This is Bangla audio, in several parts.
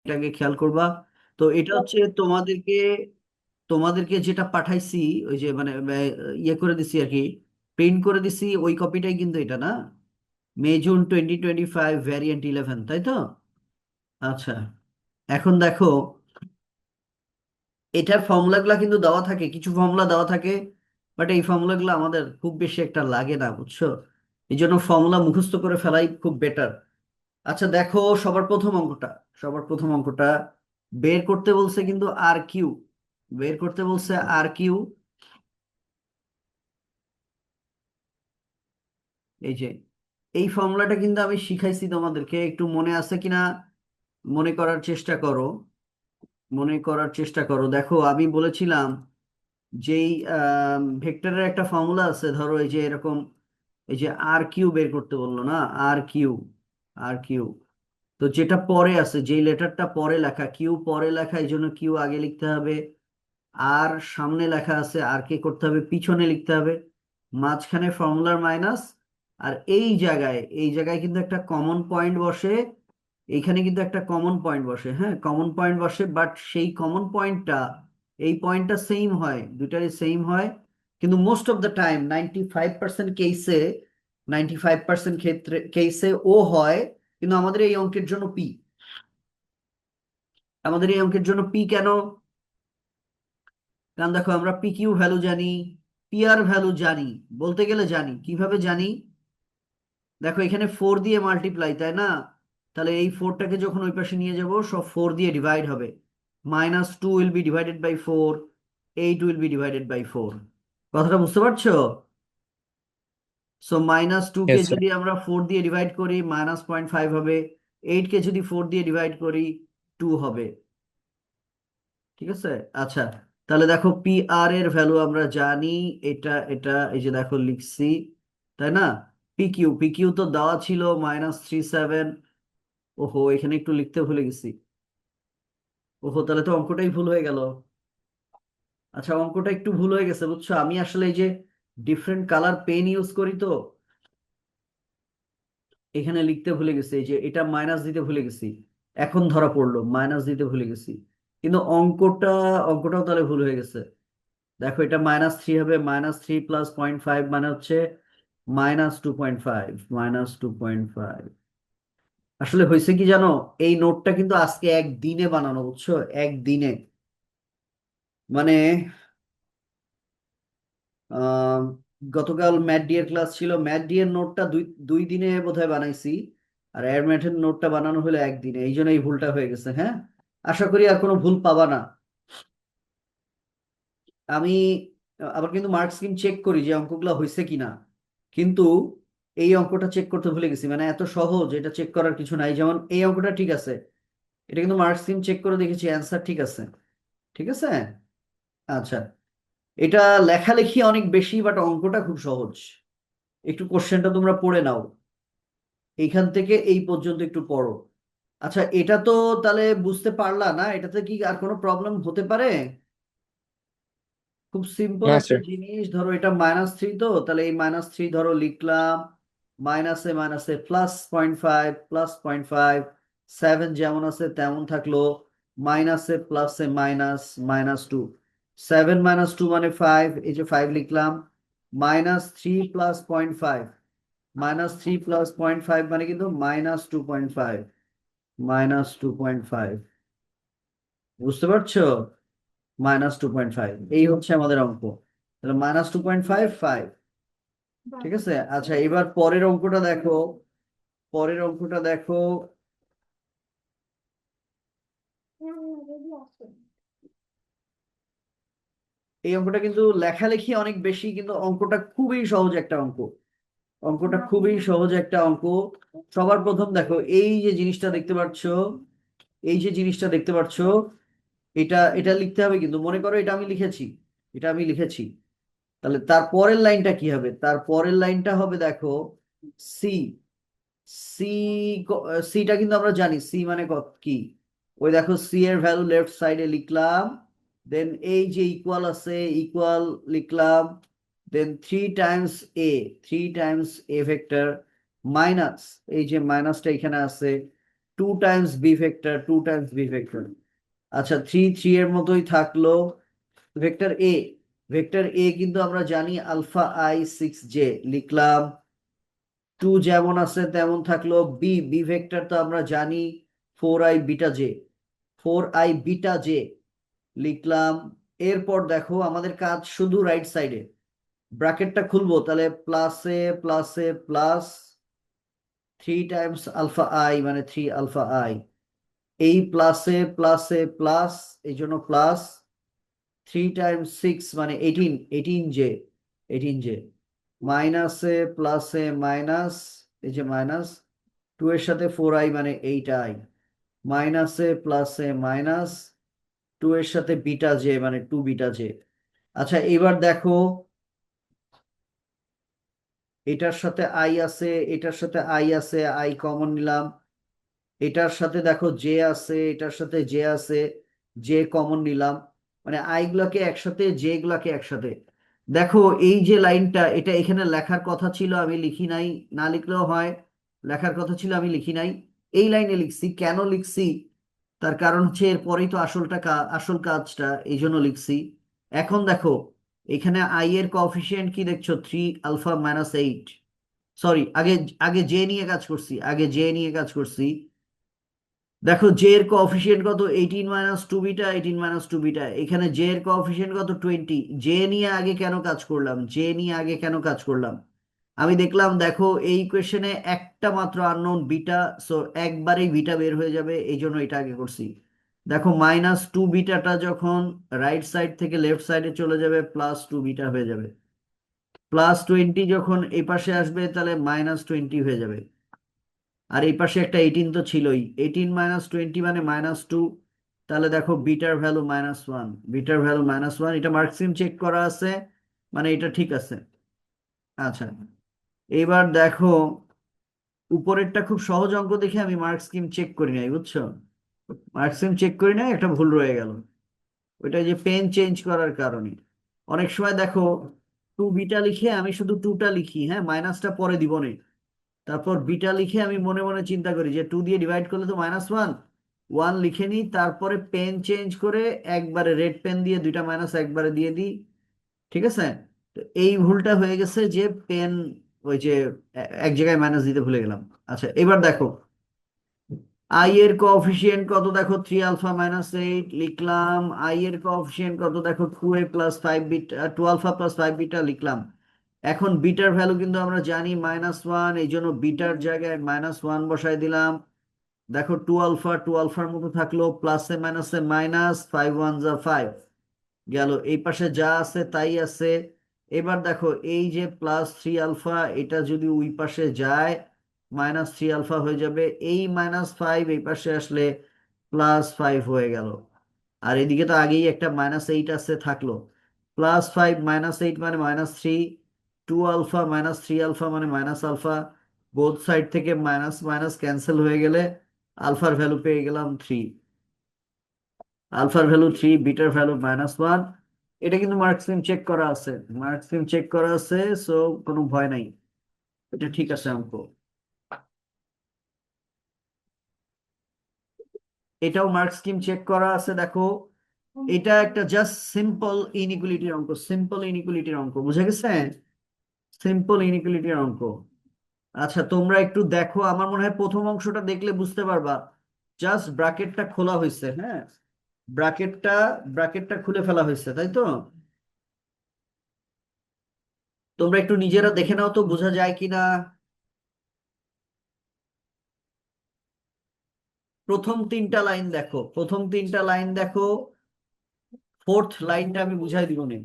এটাকে খেয়াল করবা। তো এটা হচ্ছে তোমাদেরকে তোমাদেরকে যেটা পাঠাইছি, ওই যে মানে ইয়ে করে দিছি আর কি, প্রিন্ট করে দিছি, ওই কপিটাই কিন্তু এটা না, মে জুন 2025 ভ্যারিয়েন্ট 11, তাই তো? আচ্ছা, এখন দেখো, এটার ফর্মুলাগুলো কিন্তু দেওয়া থাকে, কিছু ফর্মুলা দেওয়া থাকে, বাট এই ফর্মুলাগুলো আমাদের খুব বেশি একটা লাগে না, বুঝছো? এই জন্য ফর্মুলা মুখস্থ করে ফেলাই খুব বেটার। আচ্ছা দেখো, সবার প্রথম অঙ্কটা বের করতে বলছে কিন্তু আর কিউ, বের করতে বলছে আর কিউ। এই যে এই ফর্মুলাটা কিন্তু আমি শিখাইছি তোমাদেরকে, একটু মনে আছে কিনা মনে করার চেষ্টা করো, মনে করার চেষ্টা করো। দেখো আমি বলেছিলাম যেই ভেক্টরের একটা ফর্মুলা আছে, ধরো এই যে এরকম, এই যে আর কিউ বের করতে বললো না, আর কিউ, আর কিউ। তো যেটা পরে আছে, যেই লেটারটা পরে লেখা, কিউ পরে লেখা, এই জন্য কিউ আগে লিখতে হবে, আর সামনে লেখা আছে আর কে করতে হবে পিছনে লিখতে হবে, মাঝখানে ফর্মুলার মাইনাস। আর এই জায়গায় কিন্তু একটা কমন পয়েন্ট বসে, এইখানে কিন্তু একটা কমন পয়েন্ট বসে, হ্যাঁ কমন পয়েন্ট বসে, বাট সেই কমন পয়েন্টটা, এই পয়েন্টটা সেম হয়, দুইটারই সেম হয়, কিন্তু মোস্ট অফ দ্য টাইম 95% কেসে, 95% ক্ষেত্রে কেসে ও হয়, কিন্তু আমাদের এই অঙ্কের জন্য পি। আমাদের এই অঙ্কের জন্য পি কেন? কারণ দেখো আমরা পি কিউ ভ্যালু জানি, পি আর ভ্যালু জানি, বলতে গেলে জানি, কিভাবে জানি? দেখো এখানে 4 দিয়ে মাল্টিপ্লাই, তাই না? তাহলে এই 4টাকে যখন ওই পাশে নিয়ে যাব, সব 4 দিয়ে ডিভাইড হবে, -2 will be divided by 4, 8 will be divided by 4। কথাটা বুঝতে পারছো? সো -2 কে Yes, sir. যদি আমরা 4 দিয়ে ডিভাইড করি, -0.5 হবে, 8 কে যদি 4 দিয়ে ডিভাইড করি, 2 হবে। ঠিক আছে। আচ্ছা, তাহলে দেখো পি আর এর ভ্যালু আমরা জানি, এটা এটা এই যে দেখো লিখছি, তাই না? পি কিউ তো দেওয়া ছিল -37। ওহো, এখানে একটু লিখতে ভুলে গেছি। ওহো, তাহলে তো অঙ্কটাই ভুল হয়ে গেল। আচ্ছা, অঙ্কটা একটু ভুল হয়ে গেছে, বুঝছো? আমি আসলে এই যে ডিফারেন্ট কালার পেন ইউজ করি, তো এখানে লিখতে ভুলে গেছি, এই যে এটা মাইনাস দিতে ভুলে গেছি, এখন ধরা পড়লো মাইনাস দিতে ভুলে গেছি, কিন্তু অঙ্কটাও তাহলে ভুল হয়ে গেছে। দেখো এটা -3 হবে, -3 প্লাস 0.5 মানে হচ্ছে -2.5, -2.5। আসলে হয়েছে কি জানো, এই নোটটা কিন্তু আজকে একদিনে বানানো, বুঝছো, একদিনে। মানে আহ গতকাল ম্যাথ ডি এর ক্লাস ছিল, ম্যাথ ডি এর নোটটা দুই দুই দিনে বোধহয় বানাইছি, আর এর ম্যাথের নোটটা বানানো হলো একদিনে, এই জন্য এই ভুলটা হয়ে গেছে। হ্যাঁ, আশা করি আর কোনো ভুল পাবা না। আমি আবার কিন্তু মার্ক স্কিম চেক করি যে অঙ্কগুলো হয়েছে কিনা, কিন্তু এই অঙ্কটা চেক করতে ভুলে গেছি, মানে এত সহজ, এটা চেক করার কিছু নাই। যেমন এই অঙ্কটা ঠিক আছে, এটা কিন্তু মার্ক স্কিম চেক করে দেখেছি, অ্যান্সার ঠিক আছে। ঠিক আছে। আচ্ছা, এটা লেখালেখি অনেক বেশি, বাট অঙ্কটা খুব সহজ। একটু কোশ্চেনটা তোমরা পড়ে নাও, এইখান থেকে এই পর্যন্ত একটু পড়ো। আচ্ছা, এটা তো তাহলে বুঝতে পারলা না, এটাতে কি আর কোনো প্রবলেম হতে পারে? খুব সিম্পল No, একটা sir. জিনিস, ধরো এটা -3, তো তাহলে এই -3 ধরো লিখলাম, মাইনাসে মাইনাসে +0.5, +0.5, 7 যেমন আছে তেমন থাকলো, মাইনাসে প্লাসে মাইনাস, -2, 7 -2 মানে 5, এই যে 5 লিখলাম, -3 প্লাস 0.5, -3 প্লাস 0.5 মানে কিন্তু -2.5, -2.5। বুঝতে পারছো? -2.5, এই হচ্ছে আমাদের অঙ্ক। তাহলে -2.55। ঠিক আছে। আচ্ছা, এবার পরের অঙ্কটা দেখো, পরের অঙ্কটা দেখো। এই অঙ্কটা কিন্তু লেখালেখি অনেক বেশি, কিন্তু অঙ্কটা খুবই সহজ একটা অঙ্ক, অঙ্কটা খুবই সহজ একটা অঙ্ক। সবার প্রথম দেখো, এই যে জিনিসটা দেখতে পাচ্ছ, এই যে জিনিসটা দেখতে পাচ্ছ, এটা এটা লিখতে হবে, কিন্তু মনে করো এটা আমি লিখেছি, এটা আমি লিখেছি, তাহলে তার পরের লাইনটা কি হবে? তার পরের লাইনটা হবে দেখো সি, সি, সিটা কিন্তু আমরা জানি, সি মানে কত কি, ওই দেখো সি এর ভ্যালু লেফট সাইডে লিখলাম, দেন এই যে ইকুয়াল আছে, ইকুয়াল লিখলাম, then 3 times A, 3 times A vector, minus, এই যে মাইনাসটা এখানে আছে, two times B vector, two times B vector. আচ্ছা, থ্রি থ্রি এর মতোই থাকলো। ভেক্টর এ, ভেক্টর এ কিন্তু আমরা জানি আলফা আই সিক্স জে, লিখলাম। টু যেমন আছে তেমন থাকলো। বি, বি ভেক্টর তো আমরা জানি four I beta J, four I beta J, লিখলাম। এরপর দেখো আমাদের কাজ শুধু রাইট সাইডে, ব্র্যাকেটটা খুলবো, তাহলে প্লাসে প্লাসে plus three times alpha I মানে থ্রি আলফা আই, এই প্লাসে প্লাসে প্লাস, এই জন্য প্লাস থ্রি টাইমস সিক্স মানে eighteen, eighteen J, eighteen J, মাইনাসে প্লাসে মাইনাস, এই যে মাইনাস, টু এর সাথে ফোর আই মানে এইট আই, মাইনাসে প্লাসে মাইনাস, টু এর সাথে বিটা জে মানে টু বিটা জে। আচ্ছা এবার দেখো, এটার সাথে আই আছে, এটার সাথে আই আছে, আই কমন নিলাম। এটার সাথে দেখো জে আছে, এটার সাথে জে আছে, জে কমন নিলাম। মানে আই গুলাকে একসাথে, জে গুলাকে একসাথে। দেখো এই যে লাইনটা, এটা এখানে লেখার কথা ছিল, আমি লিখি নাই, না লিখলেও হয়, লেখার কথা ছিল আমি লিখি নাই, এই লাইনে লিখছি। কেন লিখছি? তার কারণ হচ্ছে এরপরেই তো আসল কাজটা, এই জন্য লিখছি। এখন দেখো এখানে আই এর কোএফিসিয়েন্ট কি দেখছো? Three alpha minus eight. Sorry, আগে আগে জে নিয়ে কাজ করছি, আগে জে নিয়ে কাজ করছি। দেখো জে এর কোএফিসিয়েন্ট কত? Eighteen minus two beta, eighteen minus two beta. এখানে জে এর কোএফিসিয়েন্ট কত? টোয়েন্টি। জে নিয়ে আগে কেন কাজ করলাম? জে নিয়ে আগে কেন কাজ করলাম? আমি দেখলাম, দেখো এই কোয়েশ্চেনে একটা মাত্র আননোন বিটা, সো একবারেই বিটা বের হয়ে যাবে, এই জন্য এটা আগে করছি। দেখো মাইনাস টু বিটাটা যখন রাইট সাইড থেকে লেফট সাইডে চলে যাবে, প্লাস টু বিটা হয়ে যাবে। প্লাস টোয়েন্টি যখন এই পাশে আসবে, তাহলে মাইনাস টোয়েন্টি হয়ে যাবে। আর এই পাশে একটা এইটিন তো ছিলই, এইটিন মাইনাস টোয়েন্টি মানে মাইনাস টু। তাহলে দেখো bitter value minus one, bitter value minus one, এটা মার্কসিম চেক করা আছে, মানে এটা ঠিক আছে। আচ্ছা এবার দেখো, উপরেরটা খুব সহজ অঙ্ক দেখে আমি মার্ক স্কিম চেক করি নাই, বুঝছো? মার্ক স্কিম চেক করি নাই, একটা ভুল রয়ে গেল। ওইটা যে পেন চেঞ্জ করার কারণে অনেক সময় দেখো টু বিটা লিখে আমি শুধু টুটা লিখি, হ্যাঁ, মাইনাসটা পরে দিব না। তারপর বিটা লিখে আমি মনে মনে চিন্তা করি যে টু দিয়ে ডিভাইড করলে তো মাইনাস ওয়ান, ওয়ান লিখে নিই, তারপরে পেন চেঞ্জ করে একবারে রেড পেন দিয়ে দুইটা মাইনাস একবারে দিয়ে দিই। ঠিক আছে? তো এই ভুলটা হয়ে গেছে যে পেন, ওই যে এক জায়গায় মাইনাস দিতে ভুলে গেলাম। আচ্ছা এবার দেখো আই এর কোএফিসিয়েন্ট কত? দেখো থ্রি আলফা মাইনাস এইট, লিখলাম। আই এর কোএফিসিয়েন্ট কত? দেখো two A plus five beta, two alpha plus five beta, লিখলাম। এখন বিটার ভ্যালু কিন্তু আমরা জানি মাইনাস ওয়ান, এই জন্য বিটার জায়গায় মাইনাস ওয়ান বসাই দিলাম। দেখো টু আলফা, টু আলফার মতো থাকলো, প্লাসে মাইনাসে মাইনাস, ফাইভ ওয়ান যা ফাইভ, গেল। এই পাশে যা আছে তাই আছে। এবার দেখো এই যে প্লাস থ্রি আলফা, এটা যদি ওই পাশে যায় মাইনাস থ্রি আলফা হয়ে যাবে। এই মাইনাস ফাইভ এই পাশে আসলে প্লাস ফাইভ হয়ে গেল। আর এদিকে তো আগেই একটা মাইনাস এইট আছে, থাকলো। প্লাস ফাইভ মাইনাস এইট মানে minus three, two alpha minus three alpha মানে মাইনাস আলফা, বোথ সাইড থেকে মাইনাস মাইনাস ক্যান্সেল হয়ে গেলে আলফার ভ্যালু পেয়ে গেলাম থ্রি। আলফার ভ্যালু থ্রি, বিটার ভ্যালু মাইনাস ওয়ান। এটা কিন্তু মার্কসিম চেক করা আছে, মার্কসিম চেক করা আছে, সো কোনো ভয় নাই, এটা ঠিক আছে অঙ্ক। এটাও মার্ক স্কিম চেক করা আছে, দেখো। এটা একটা জাস্ট সিম্পল ইনইকুয়ালিটির অঙ্ক, সিম্পল ইনইকুয়ালিটির অঙ্ক, বুঝে গেছে? সিম্পল ইনইকুয়ালিটির অঙ্ক। আচ্ছা তোমরা একটু দেখো, আমার মনে হয় প্রথম অংশটা দেখলে বুঝতে পারবা। জাস্ট ব্র্যাকেটটা খোলা হয়েছে, হ্যাঁ, ব্র্যাকেটটা ব্র্যাকেটটা খুলে ফেলা হয়েছে, তাই তো? তোমরা একটু নিজেরা দেখে নাও তো বোঝা যায় কিনা। প্রথম তিনটা লাইন দেখো, প্রথম তিনটা লাইন দেখো, ফোর্থ লাইনটা আমি বুঝাই দিব নি।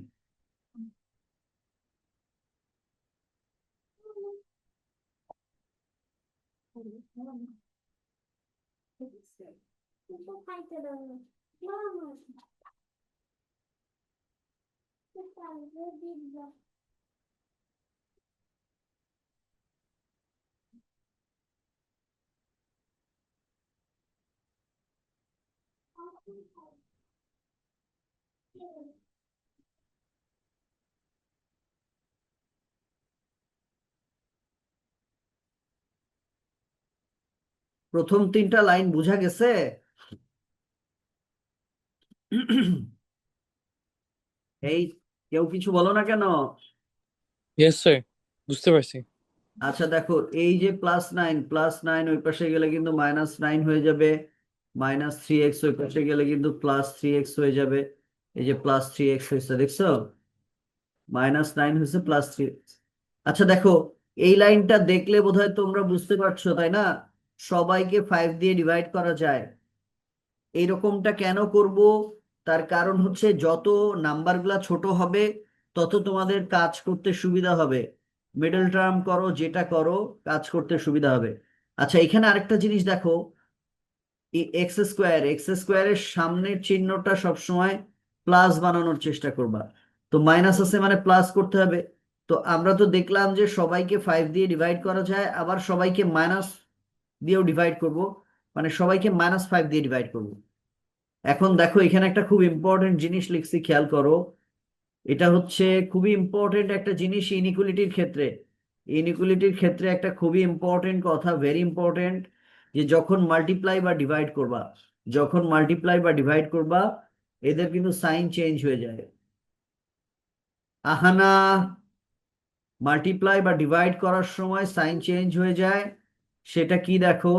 প্রথম তিনটা লাইন বোঝা গেছে? এই, কেউ কিছু বলো না কেন? ইয়েস স্যার, বুঝতে পারছি। আচ্ছা দেখো, এই যে +9 ওই পাশে গেলে কিন্তু -9 হয়ে যাবে, -3x ওই পাশে গেলে কিন্তু +3x হয়ে যাবে। এই যে +3x হয়েছে, দেখছো? -9 হয়েছে +3। আচ্ছা দেখো, এই লাইনটা দেখলে বোধহয় তোমরা বুঝতে পারছো, তাই না? সবাইকে 5 দিয়ে ডিভাইড করা যায়। এইরকমটা কেন করব? তার কারণ হচ্ছে যত নাম্বারগুলা ছোট হবে তত তোমাদের কাজ করতে সুবিধা হবে। মিডল টার্ম করো, যেটা করো, কাজ করতে সুবিধা হবে। আচ্ছা, এখানে আরেকটা জিনিস দেখো, এক্স স্কোয়ারের সামনের চিহ্নটা সবসময় প্লাস বানানোর চেষ্টা করবা। তো মাইনাস আছে মানে প্লাস করতে হবে। তো আমরা তো দেখলাম যে সবাইকে 5 দিয়ে ডিভাইড করা যায়, আবার সবাইকে মাইনাস দিয়েও ডিভাইড করব, মানে সবাইকে -5 দিয়ে ডিভাইড করব। এখন দেখো, এখানে একটা খুব ইম্পর্টেন্ট জিনিস লিখছি, খেয়াল করো। এটা হচ্ছে খুবই ইম্পর্টেন্ট একটা জিনিস ইনইকুয়ালিটির ক্ষেত্রে। ইনইকুয়ালিটির ক্ষেত্রে একটা খুবই ইম্পর্টেন্ট কথা, ভেরি ইম্পর্টেন্ট, যে যখন মাল্টিপ্লাই বা ডিভাইড করবা, যখন মাল্টিপ্লাই বা ডিভাইড করবা, এদের কিন্তু সাইন চেঞ্জ হয়ে যায়। আহানা, মাল্টিপ্লাই বা ডিভাইড করার সময় সাইন চেঞ্জ হয়ে যায়। সেটা কি দেখো,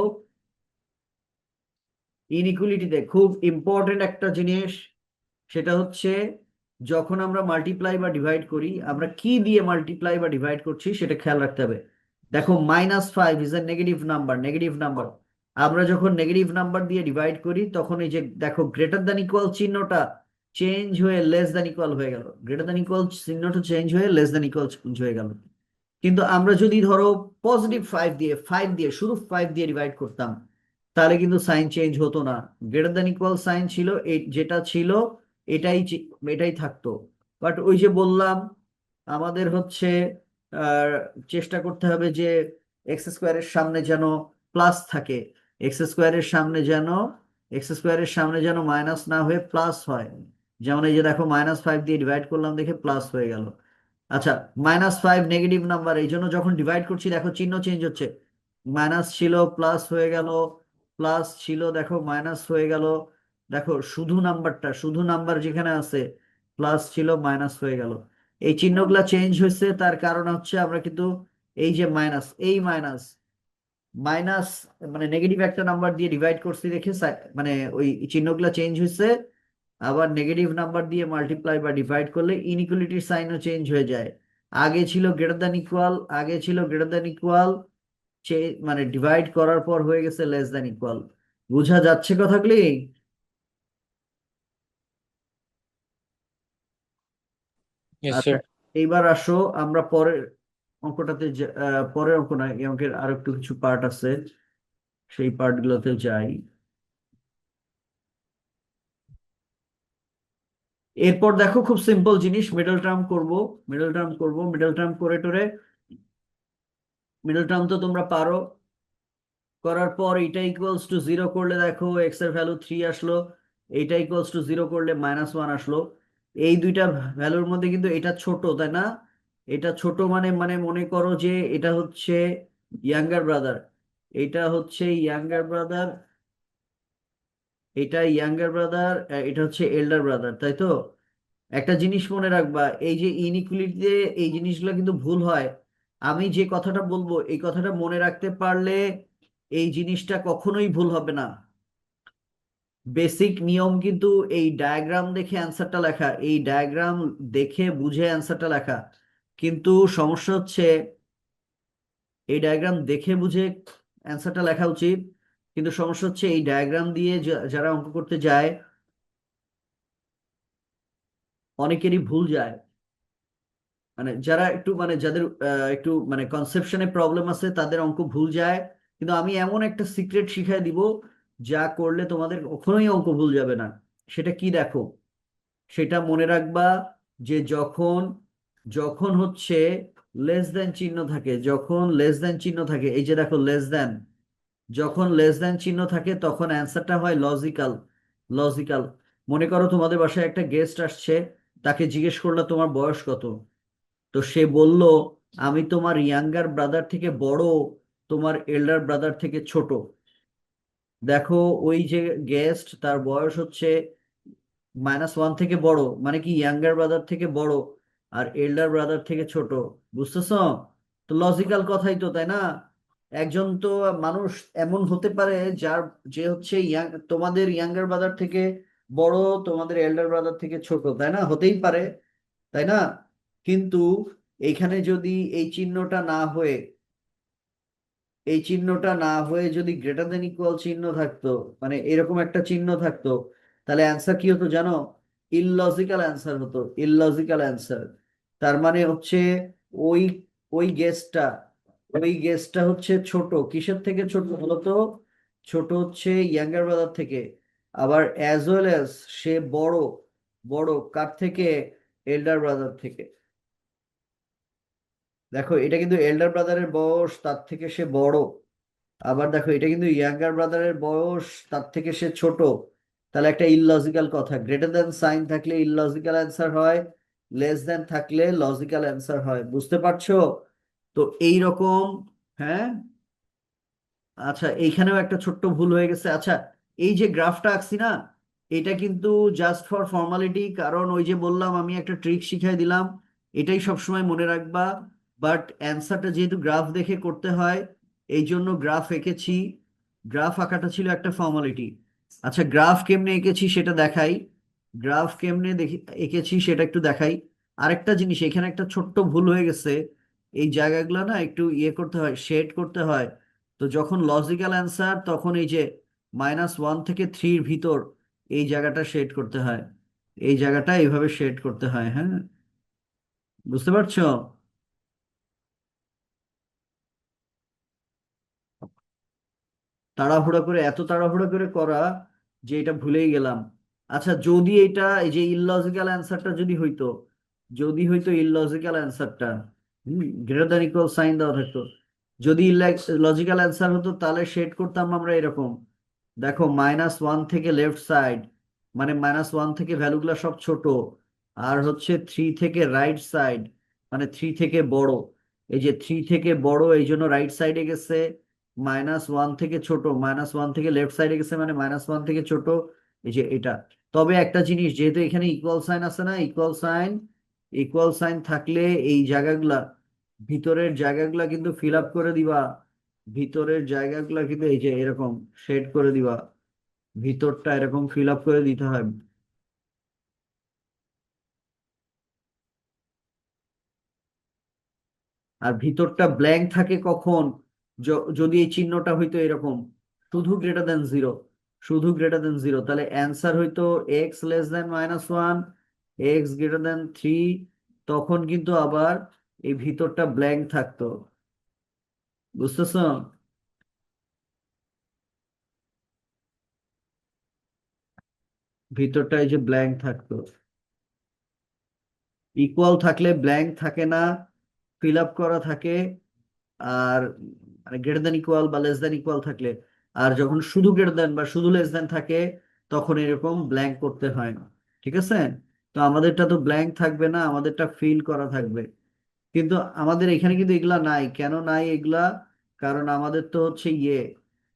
ইনইকুয়ালিটিতে খুব ইম্পর্টেন্ট একটা জিনিস। সেটা হচ্ছে, যখন আমরা মাল্টিপ্লাই বা ডিভাইড করি, আমরা কি দিয়ে মাল্টিপ্লাই বা ডিভাইড করছি সেটা খেয়াল রাখতে হবে। দেখো, -5 is a negative number, negative number. আমরা যখন নেগেটিভ নাম্বার দিয়ে ডিভাইড করি, তখন এই যে দেখো, গ্রেটার দ্যান ইকুয়াল চিহ্নটা চেঞ্জ হয়ে লেস দ্যান ইকুয়াল হয়ে গেল, গ্রেটার দ্যান ইকুয়াল চিহ্নটা চেঞ্জ হয়ে লেস দ্যান ইকুয়াল চেঞ্জ হয়ে গেল। কিন্তু আমরা যদি ধরো +5 দিয়ে শুধু 5 দিয়ে ডিভাইড করতাম, তাহলে কিন্তু সাইন চেঞ্জ হতো না। গ্রেটার দ্যান ইকুয়াল সাইন ছিল, এই যেটা ছিল এটাই থাকতো। বাট ওই যে বললাম, আমাদের হচ্ছে আহ, চেষ্টা করতে হবে যে এক্স স্কোয়ারের সামনে যেন প্লাস থাকে, এক্স স্কোয়ারের সামনে যেন এক্স স্কোয়ারের সামনে যেন মাইনাস না হয়ে প্লাস হয়। যেমন এই যে দেখো, -5 দিয়ে ডিভাইড করলাম, দেখে প্লাস হয়ে গেল। আচ্ছা, -5 নেগেটিভ নাম্বার, এই জন্য যখন ডিভাইড করছি দেখো চিহ্ন চেঞ্জ হচ্ছে। মাইনাস ছিল প্লাস হয়ে গেল, প্লাস ছিল দেখো মাইনাস হয়ে গেল। দেখো, শুধু নাম্বার যেখানে আছে, প্লাস ছিল মাইনাস হয়ে গেল। এই চিহ্নগুলা চেঞ্জ হয়েছে, তার কারণ হচ্ছে আমরা কিন্তু এই যে মাইনাস মাইনাস মানে নেগেটিভ একটা নাম্বার দিয়ে ডিভাইড করছি দেখে মানে ওই চিহ্নগুলা চেঞ্জ হয়েছে। আবার নেগেটিভ নাম্বার দিয়ে মাল্টিপ্লাই বা ডিভাইড করলে ইনইকুয়ালিটির সাইনও চেঞ্জ হয়ে যায়। আগে ছিল গ্রেটার দ্যান ইকুয়াল, মানে ডিভাইড করার পর হয়ে গেছে লেস দ্যান ইকুয়াল। বোঝা যাচ্ছে কথাগুলি? ইয়েস আচ্ছা, স্যার। এইবার আসো আমরা পরের অঙ্ক না, এই অঙ্কের আরো একটু কিছু পার্ট আছে, সেই পার্ট গুলোতে যাই। এরপর দেখো, খুব সিম্পল জিনিস, মিডল টার্ম করে টোরে। মিডল টার্ম তো তোমরা পারো। করার পর এটা ইকুয়ালস টু 0 করলে দেখো এক্স এর ভ্যালু 3 আসলো, এইটা ইকুয়ালস টু 0 করলে -1 আসলো। এই দুইটা ভ্যালুর মধ্যে কিন্তু এটা ছোট, তাই না? এটা ছোট মানে মানে মনে করো যে এটা হচ্ছে ইয়াঙ্গার ব্রাদার, এটা হচ্ছে ইয়াঙ্গার ব্রাদার, এটা হচ্ছে এল্ডার ব্রাদার, তাই তো? একটা জিনিস মনে রাখবা, এই যে ইনইকুয়ালিটিতে এই জিনিসগুলো কিন্তু ভুল হয়। আমি যে কথাটা বলবো, এই কথাটা মনে রাখতে পারলে এই জিনিসটা কখনোই ভুল হবে না। বেসিক নিয়ম কিন্তু এই ডায়াগ্রাম দেখে অ্যান্সারটা লেখা, এই ডায়াগ্রাম দেখে বুঝে অ্যান্সারটা লেখা। কিন্তু সমস্যা হচ্ছে, এই ডায়াগ্রাম দেখে বুঝে অ্যান্সারটা লেখা উচিত, কিন্তু সমস্যা হচ্ছে এই ডায়াগ্রাম দিয়ে যারা অঙ্ক করতে যায়, অনেকেরই ভুল যায়। মানে যারা একটু মানে যাদের একটু মানে কনসেপশনে প্রবলেম আছে, তাদের অঙ্ক ভুল যায়। কিন্তু আমি এমন একটা সিক্রেট শিখাই দিব, যা করলে তোমাদের কখনোই অঙ্ক ভুল যাবে না। সেটা কি দেখো, সেটা মনে রাখবা, যে যখন যখন হচ্ছে লেস দেন চিহ্ন থাকে, এই যে দেখো লেস দেন, যখন লেস দেন চিহ্ন থাকে তখন অ্যান্সারটা হয় লজিক্যাল। মনে করো তোমাদের বাসায় একটা গেস্ট আসছে, তাকে জিজ্ঞেস করলো তোমার বয়স কত। তো সে বলল, আমি তোমার ইয়াঙ্গার ব্রাদার থেকে বড়, তোমার এল্ডার ব্রাদার থেকে ছোট। দেখো ওই যে গেস্ট তার বয়স হচ্ছে -1 থেকে বড়, মানে কি ইয়াঙ্গার ব্রাদার থেকে বড় আর এল্ডার ব্রাদার থেকে ছোট। বুঝতেছো? তো লজিক্যাল কথাই তো, তাই না? একজন তো মানুষ এমন হতে পারে যার, যে হচ্ছে তোমাদের ইয়াঙ্গার ব্রাদার থেকে বড়, তোমাদের এল্ডার ব্রাদার থেকে ছোট, তাই না? হতেই পারে, তাই না? কিন্তু এইখানে যদি এই চিহ্নটা না হয়ে, এই চিহ্নটা না হয়ে যদি গ্রেটার দেন ইকুয়াল চিহ্ন থাকতো, মানে এরকম একটা চিহ্ন থাকতো, তাহলে অ্যান্সার কি হতো জানো? ইললজিক্যাল অ্যান্সার হতো, ইললজিক্যাল অ্যান্সার। তার মানে হচ্ছে ওই ওই গেসটা, ওই গেসটা হচ্ছে ছোট, কিসের থেকে ছোট বলতো? ছোট হচ্ছে ইয়াঙ্গার ব্রাদার থেকে। আবার অ্যাজ ওয়েল অ্যাজ সে বড়, বড় কার থেকে? এল্ডার ব্রাদার থেকে। দেখো এটা কিন্তু এল্ডার ব্রাদারের বয়স তার থেকে সে বড়। আবার দেখো এটা কিন্তু ইয়াঙ্গার ব্রাদারের বয়স তার থেকে সে ছোট। তাহলে একটা ইললজিক্যাল কথা, গ্রেটার দ্যান সাইন থাকলে ইললজিক্যাল অ্যান্সার হয়, লেস দ্যান থাকলে লজিক্যাল অ্যান্সার হয়। বুঝতে পারছো? তো এই রকম। হ্যাঁ, আচ্ছা এইখানেও একটা ছোট্ট ভুল হয়ে গেছে। আচ্ছা, এই যে গ্রাফটা আঁকছি না, এটা কিন্তু জাস্ট ফর ফর্মালিটি, কারণ ওই যে বললাম আমি একটা ট্রিক শিখাই দিলাম, এটাই সবসময় মনে রাখবা। বাট অ্যান্সারটা যেহেতু গ্রাফ দেখে করতে হয়, এই জন্য গ্রাফ এঁকেছি। গ্রাফ আঁকাটা ছিল একটা ফর্মালিটি। আচ্ছা, গ্রাফ কেমনে এঁকেছি সেটা দেখাই। গ্রাফ কেমনে দেখি এঁকেছি সেটা একটু দেখাই। আরেকটা জিনিস, এখানে একটা ছোট্ট ভুল হয়ে গেছে। এই জায়গাগুলো না একটু ইয়ে করতে হয়, শেড করতে হয়। তো যখন লজিক্যাল অ্যান্সার, তখন এই যে -1 থেকে 3-র ভিতর এই জায়গাটা শেড করতে হয়, এই জায়গাটা এইভাবে শেড করতে হয়। হ্যাঁ, বুঝতে পারছো? তাড়াহুড়া করে, এত তাড়াহুড়া করে করা যে এটা ভুলেই গেলাম। আচ্ছা, যদি এটা এই যে ইললজিক্যাল অ্যান্সারটা যদি হইতো, যদি হইতো ইললজিক্যাল অ্যান্সারটা, গ্রেটার দ্যান ইকুয়াল সাইন দেওয়া থাকতো, যদি লজিক্যাল অ্যান্সার হতো তাহলে শেড করতাম আমরা এরকম। দেখো -1 থেকে লেফট সাইড, মানে -1 থেকে ভ্যালুগুলো সব ছোট, আর হচ্ছে 3 থেকে রাইট সাইড, মানে 3 থেকে বড়। এই যে 3 থেকে বড় এই জন্য রাইট সাইডে গেছে, -1 থেকে ছোট, -1 থেকে লেফট সাইডে গেছে মানে -1 থেকে ছোট, এই যে এটা। তবে একটা জিনিস, যেহেতু এখানে ইকুয়াল সাইন আছে না, ইকুয়াল সাইন, ইকুয়াল সাইন থাকলে এই জায়গাগুলা, ভিতরের জায়গাগুলা কিন্তু ফিল আপ করে দিবা। ভিতরের জায়গাগুলা কিন্তু এই যে এরকম শেড করে দিবা, ভিতরটা এরকম ফিল আপ করে দিতে হয়। আর ভিতরটা ব্ল্যাঙ্ক থাকে কখন? যদি এই চিহ্নটা হইতো এরকম, শুধু গ্রেটার দেন জিরো, শুধু গ্রেটার দেন জিরো, তাহলে অ্যান্সার হইতো x less than -1, x greater than 3। তখন কিন্তু আবার এই ভিতরটা ব্ল্যাঙ্ক থাকতো। বুঝতেছো? ভিতরটা এই যে ব্ল্যাঙ্ক থাকতো। ইকুয়াল থাকলে ব্ল্যাঙ্ক থাকে না, ফিল আপ করা থাকে। আর মানে গ্রেটার দেন ইকুয়াল বা লেস দেন ইকুয়াল থাকলে, আর যখন শুধু গ্রেটার দেন বা শুধু লেস দেন থাকে, তখন এরকম ব্ল্যাঙ্ক করতে হয় না। ঠিক আছে? তো আমাদেরটা তো ব্ল্যাঙ্ক থাকবে না, আমাদেরটা ফিল করা থাকবে। কিন্তু আমাদের এখানে কিন্তু এগুলা নাই। কেন নাই এগুলা? কারণ আমাদের তো হচ্ছে ইয়ে,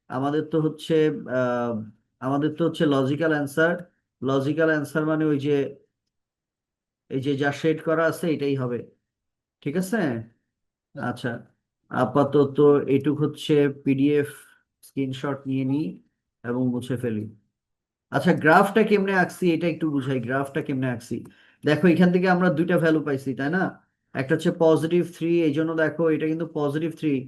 আমাদের তো হচ্ছে আহ আমাদের তো হচ্ছে লজিক্যাল অ্যান্সার। লজিক্যাল অ্যান্সার মানে ওই যে, এই যে যা শেড করা আছে এটাই হবে। ঠিক আছে? আচ্ছা, আপাতত এটুক হচ্ছে পিডিএফ, স্ক্রিনশট নিয়ে নিই এবং মুছে ফেলি। আচ্ছা, গ্রাফটা কেমনে আঁকছি এটা একটু বুঝাই, গ্রাফটা কেমনে আঁকছি। দেখো এখান থেকে আমরা দুইটা ভ্যালু পাইছি, তাই না? একটা হচ্ছে +3, এই জন্য দেখো এটা কিন্তু +3,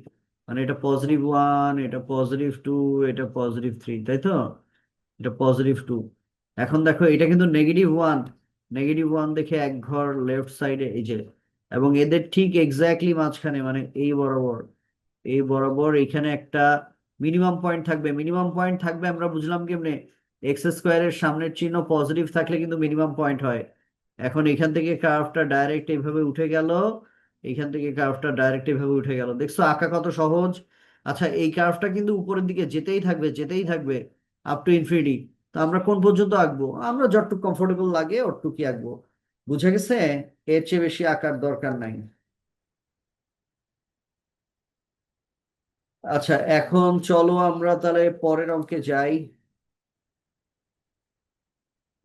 মানে এটা +1, এটা +2, এটা +3, তাই তো? এটা +2। এখন দেখো এটা কিন্তু -1, -1 দেখে এক ঘর লেফট সাইডে এই যে, এবং এদের ঠিক এক্স্যাক্টলি মাঝখানে, মানে এই বরাবর, এই বরাবর এখানে একটা মিনিমাম পয়েন্ট থাকবে। মিনিমাম পয়েন্ট থাকবে আমরা বুঝলাম কেমনে? এক্স স্কোয়ারের সামনের চিহ্ন পজিটিভ থাকলে কিন্তু মিনিমাম পয়েন্ট হয়। এখন এখান থেকে কার্ভটা ডাইরেক্ট এইভাবে উঠে গেল, এখান থেকে কার্ভটা ডাইরেক্ট এইভাবে উঠে গেল। দেখছো আঁকা কত সহজ? আচ্ছা, এই কার্ভটা কিন্তু উপরের দিকে যেতেই থাকবে, যেতেই থাকবে আপ টু ইনফিনিটি। তো আমরা কোন পর্যন্ত আঁকবো? আমরা যতটুকু কমফোর্টেবল লাগে অতটুকুই আঁকবো। বুঝে গেছে? এর চেয়ে বেশি আঁকার দরকার নাই। আচ্ছা, এখন চলো আমরা তাহলে পরের অঙ্কে যাই।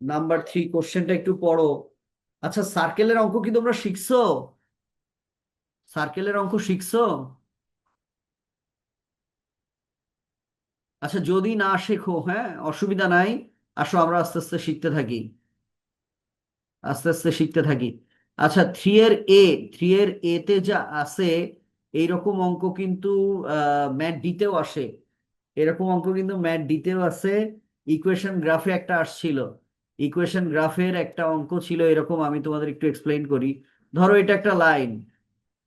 নাম্বার 3 কোশ্চেনটা একটু পড়ো। আচ্ছা, সার্কেলের অঙ্ক কি তোমরা শিখছো? সার্কেলের অঙ্ক শিখছো? আচ্ছা, যদি না শেখো, হ্যাঁ, অসুবিধা নাই। আসো, আমরা আস্তে আস্তে শিখতে থাকি, আস্তে আস্তে শিখতে থাকি। আচ্ছা, 3 এর এ তে যা আছে, এইরকম অঙ্ক কিন্তু ম্যাথ ডিতেও আসে। এরকম অঙ্ক কিন্তু ম্যাথ ডিতেও আছে। ইকুয়েশন গ্রাফে একটা আসছিল, ইকুয়েশন গ্রাফের একটা অঙ্ক ছিল এরকম। আমি তোমাদের একটু এক্সপ্লেইন করি। ধরো এটা একটা লাইন,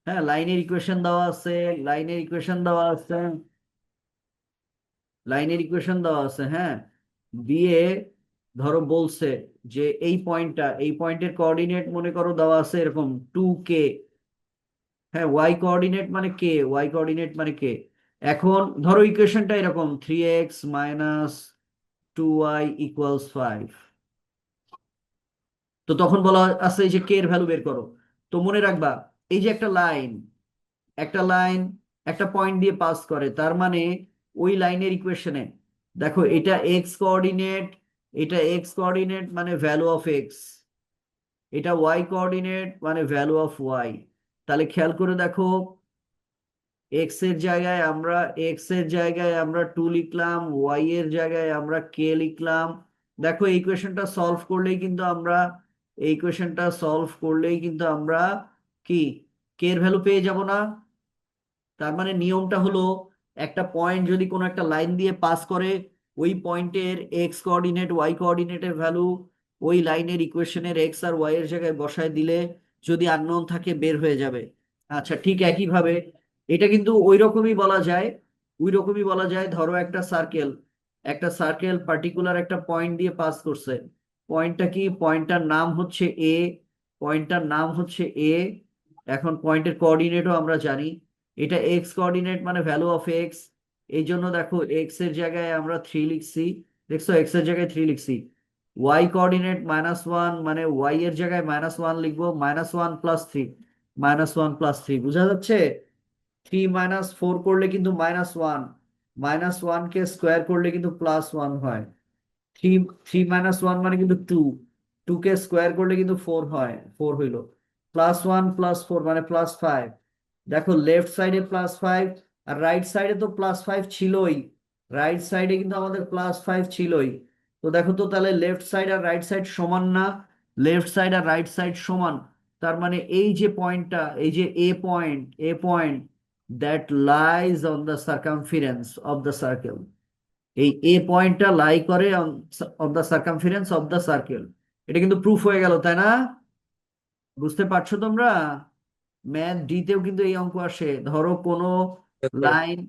হ্যাঁ, লাইনের ইকুয়েশন দেওয়া আছে, লাইনের ইকুয়েশন দেওয়া আছে, লাইনের ইকুয়েশন দেওয়া আছে, হ্যাঁ। দিয়ে ধরো বলছে যে এই পয়েন্টের কোঅর্ডিনেট মনে করো দেওয়া আছে এরকম 2k। হ্যাঁ, ওয়াই কোঅর্ডিনেট মানে কে, ওয়াই কোঅর্ডিনেট মানে কে। এখন ধরো ইকুয়েশনটা এরকম 3x - 2y = 5। তো তখন বলা আছে যে কে এর ভ্যালু বের করো। তো মনে রাখবা, এই যে একটা লাইন, একটা লাইন একটা পয়েন্ট দিয়ে পাস করে, তার মানে ওই লাইনের ইকুয়েশনে দেখো এটা এক্স কোঅর্ডিনেট, এটা এক্স কোঅর্ডিনেট মানে ভ্যালু অফ এক্স, এটা ওয়াই কোঅর্ডিনেট মানে ভ্যালু অফ ওয়াই। তাহলে খেয়াল করে দেখো, এক্স এর জায়গায় আমরা 2 লিখলাম, ওয়াই এর জায়গায় আমরা কে লিখলাম। দেখো এই ইকুয়েশনটা সলভ করলেই কিন্তু আমরা, এই ইকুয়েশনটা সলভ করলেই কিন্তু আমরা কি কে এর ভ্যালু পেয়ে যাব না? তার মানে নিয়মটা হলো, একটা পয়েন্ট যদি কোনো একটা লাইন দিয়ে পাস করে, ওই পয়েন্টের এক্স কোঅর্ডিনেট ওয়াই কোঅর্ডিনেটের ভ্যালু ওই লাইনের ইকুয়েশনের এক্স আর ওয়াই এর জায়গায় বসায় দিলে যদি আননোন থাকে বের হয়ে যাবে। আচ্ছা, ঠিক একইভাবে এটা কিন্তু ওই রকমই বলা যায়, ওই রকমই বলা যায়। ধরো একটা সার্কেল, একটা সার্কেল পার্টিকুলার একটা পয়েন্ট দিয়ে পাস করছে। পয়েন্টটা কি? পয়েন্টটার নাম হচ্ছে এ, পয়েন্টটার নাম হচ্ছে এ। এখন পয়েন্টের কোঅর্ডিনেটও আমরা জানি, এটা এক্স কোঅর্ডিনেট মানে ভ্যালু অফ এক্স। এই জন্য দেখো এক্স এর জায়গায় আমরা 3 লিখছি, দেখছো এক্স এর জায়গায় 3 লিখছি। ওয়াই কোঅর্ডিনেট -1 মানে ওয়াই এর জায়গায় -1 লিখবো, -1 + 3, -1 + 3, বোঝা যাচ্ছে? 3 - 4 করলে কিন্তু -1, -1 কে স্কোয়ার করলে কিন্তু +1 হয়। থ্রি 3 - 1 মানে কিন্তু 2, 2 কে স্কোয়ার করলে কিন্তু 4 হয়, 4 হইলো। +1 + 4 মানে +5। দেখো লেফট সাইডে +5, আর রাইট সাইডে তো +5 ছিলই, রাইট সাইডে কিন্তু আমাদের +5 ছিলই। তো দেখো তো, তাহলে লেফট সাইড আর রাইট সাইড সমান না? লেফট সাইড আর রাইট সাইড সমান, তার মানে এই যে পয়েন্টটা, এই যে A point that lies on the circumference of the circle, এই এ পয়েন্টটা লাই করে of the circumference of the circle. এটা কিন্তু প্রুফ হয়ে গেল, তাই না? বুঝতে পারছো তোমরা? ম্যাথ ডিতেও কিন্তু এই অঙ্ক আসে। ধরো কোনো Yes, sir. Line,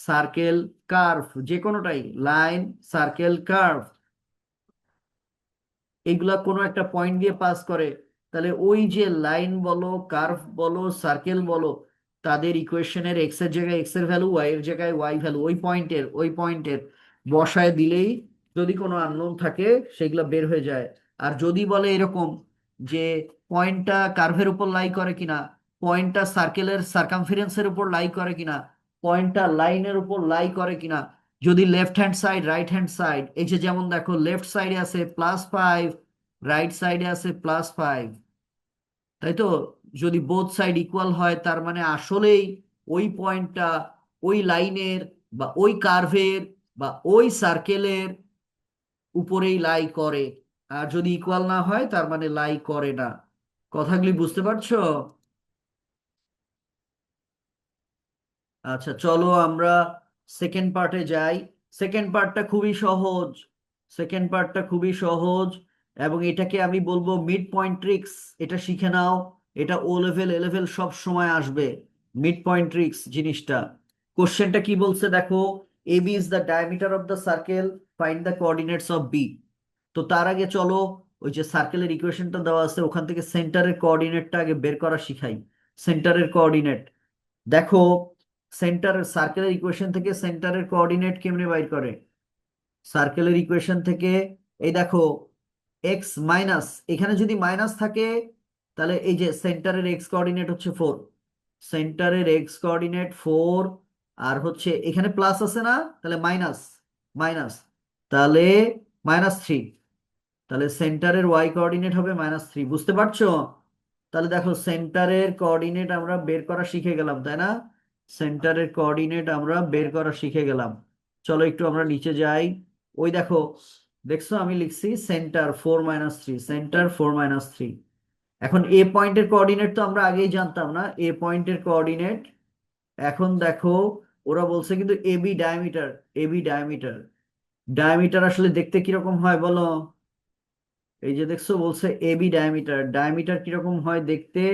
circle, curve, যে কোনোটাই, লাইন, সার্কেল, কার্ভ, এইগুলা কোনো একটা পয়েন্ট দিয়ে পাস করে, তাহলে ওই যে লাইন বলো, কার্ভ বলো, সার্কেল বলো, তাদের ইকুয়েশনের এক্স এর জায়গায় এক্স এর ভ্যালু, ওয়াই এর জায়গায় ওয়াই ভ্যালু, ওই পয়েন্টের বসায় দিলেই যদি কোনো আননোন থাকে সেগুলো বের হয়ে যায়। আর যদি বলে এরকম যে পয়েন্টটা কার্ভের উপর লাই করে কিনা, পয়েন্টটা সার্কেলের সার্কামফারেন্সের উপর লাই করে কিনা, পয়েন্টটা লাইনের উপর লাই করে কিনা, যদি left hand side right hand side, এই যে যেমন দেখো লেফট সাইডে আছে +5, রাইট সাইডে আছে +5, তাই তো? যদি বোথ সাইড ইকুয়াল হয় তার মানে আসলেই ওই পয়েন্টটা ওই লাইনের বা ওই কার্ভের বা ওই সার্কেলের উপরেই লাই করে। আর যদি ইকুয়াল না হয় তার মানে লাই করে না। কথাগুলি বুঝতে পারছো? আচ্ছা, চলো আমরা সেকেন্ড পার্টে যাই। সেকেন্ড পার্টটা খুবই সহজ, সেকেন্ড পার্টটা খুবই সহজ, এবং এটাকে আমি বলবো মিড পয়েন্ট ট্রিক্স। এটা শিখে নাও, এটা ও লেভেল এ লেভেল সব সময় আসবে, মিড পয়েন্ট ট্রিক্স জিনিসটা। কোশ্চেনটা কি বলছে দেখো, A B is the diameter of the circle, find the coordinates of B. তো তার আগে চলো, ওই যে সার্কেলের ইকুয়েশনটা দেওয়া আছে ওখান থেকে সেন্টারের কোঅর্ডিনেটটা আগে বের করা শিখাই। সেন্টারের কোঅর্ডিনেট দেখো, সেন্টার সার্কেলের ইকুয়েশন থেকে সেন্টারের কোঅর্ডিনেট কেমনে বাইর করে? সার্কেলের ইকুয়েশন থেকে এই দেখো এক্স মাইনাস, এখানে যদি মাইনাস থাকে তাহলে এই যে সেন্টারের এক্স কোঅর্ডিনেট হচ্ছে 4, সেন্টারের এক্স কোঅর্ডিনেট 4, আর হচ্ছে এখানে প্লাস আছে না, তাহলে মাইনাস, মাইনাস, তাহলে -3। তাহলে সেন্টারের ওয়াই কোঅর্ডিনেট হবে -3, বুঝতে পারছো? তাহলে দেখো সেন্টারের কোঅর্ডিনেট আমরা বের করা শিখে গেলাম, তাই না? সেন্টারের কোঅর্ডিনেট আমরা বের করা শিখে গেলাম। চলো একটু আমরা নিচে যাই। ওই দেখো, দেখছো আমি লিখছি সেন্টার 4 - 3, সেন্টার 4 - 3। এখন এ পয়েন্টের কোঅর্ডিনেট তো আমরা আগেই জানতাম না, এ পয়েন্টের কোঅর্ডিনেট। এখন দেখো, ওরা বলছে কিন্তু AB diameter, AB diameter, diameter আসলে দেখতে কিরকম হয় বলো? এই যে দেখছো বলছে এবি ডায়ামিটার, ডায়ামিটার কিরকম হয় দেখতে?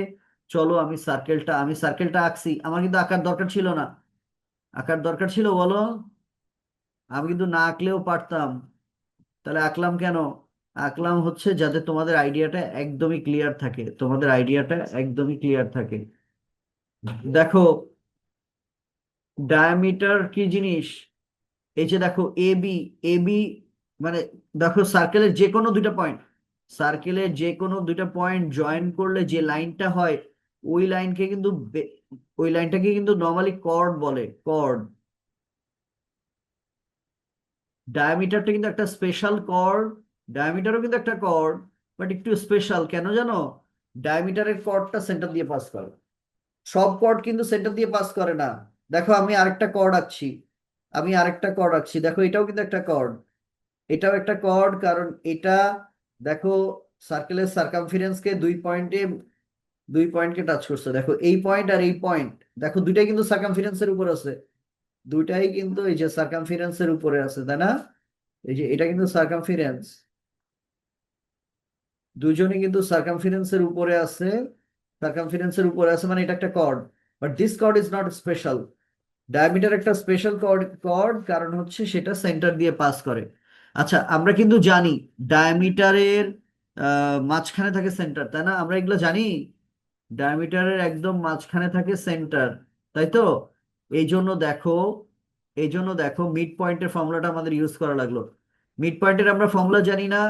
চলো আমি সার্কেলটা আঁকছি, আমার কিন্তু আঁকার দরকার ছিল না। আঁকার দরকার ছিল বলো? আমি কিন্তু না আঁকলেও পারতাম। তাহলে আঁকলাম কেন? আঁকলাম হচ্ছে যাতে তোমাদের আইডিয়াটা একদমই ক্লিয়ার থাকে, তোমাদের আইডিয়াটা একদমই ক্লিয়ার থাকে। দেখো ডায়ামিটার কি জিনিস, এই যে দেখো এবি, এবি মানে দেখো সার্কেলের যে কোনো দুইটা পয়েন্ট, সার্কেলের যে কোনো দুইটা পয়েন্ট জয়েন করলে যে লাইনটা হয়, ওই লাইনকে কিন্তু ওই লাইনটাকে কিন্তু নর্মালি কর্ড বলে, কর্ড। ডায়ামিটারটা কিন্তু একটা স্পেশাল কর্ড, ডায়ামিটারও কিন্তু একটা কর্ড, বাট একটু স্পেশাল কেন জানো? ডায়ামিটারের কর্ডটা সেন্টার দিয়ে পাস করে, সব কর্ড কিন্তু সেন্টার দিয়ে পাস করে না। দেখো আমি আরেকটা কর্ড আঁকছি, আমি আরেকটা কর্ড আঁকছি, দেখো এটাও কিন্তু একটা কর্ড, এটাও একটা কর্ড, কারণ এটা দেখো সার্কেলের সার্কামফারেন্সকে দুই পয়েন্টকে টাচ করছে, দেখো এই পয়েন্ট আর এই পয়েন্ট, দেখো দুইটাই কিন্তু সার্কামফারেন্সের উপর আছে, দুইটাই কিন্তু এই যে সার্কামফারেন্সের উপরে আছে, তাই না? এই যে এটা কিন্তু সার্কামফারেন্স, দুজনে কিন্তু সার্কামফারেন্সের উপরে আছে, সার্কামফারেন্সের উপরে আছে, মানে এটা একটা chord. But this chord is not special. Diameter একটা স্পেশাল কর্ড, কর্ড কারণ হচ্ছে সেটা সেন্টার দিয়ে পাস করে। আচ্ছা আমরা কিন্তু জানি ডায়ামিটারের মাঝখানে থাকে সেন্টার, তাই না? আমরা এগুলো জানি, ডায়ামিটারের একদম মাঝখানে থাকে সেন্টার, তাই তো? এই জন্য দেখো, এই জন্য দেখো মিড পয়েন্টের ফর্মুলাটা আমাদের ইউজ করা লাগলো। মিড পয়েন্টের আমরা ফর্মুলা জানি না,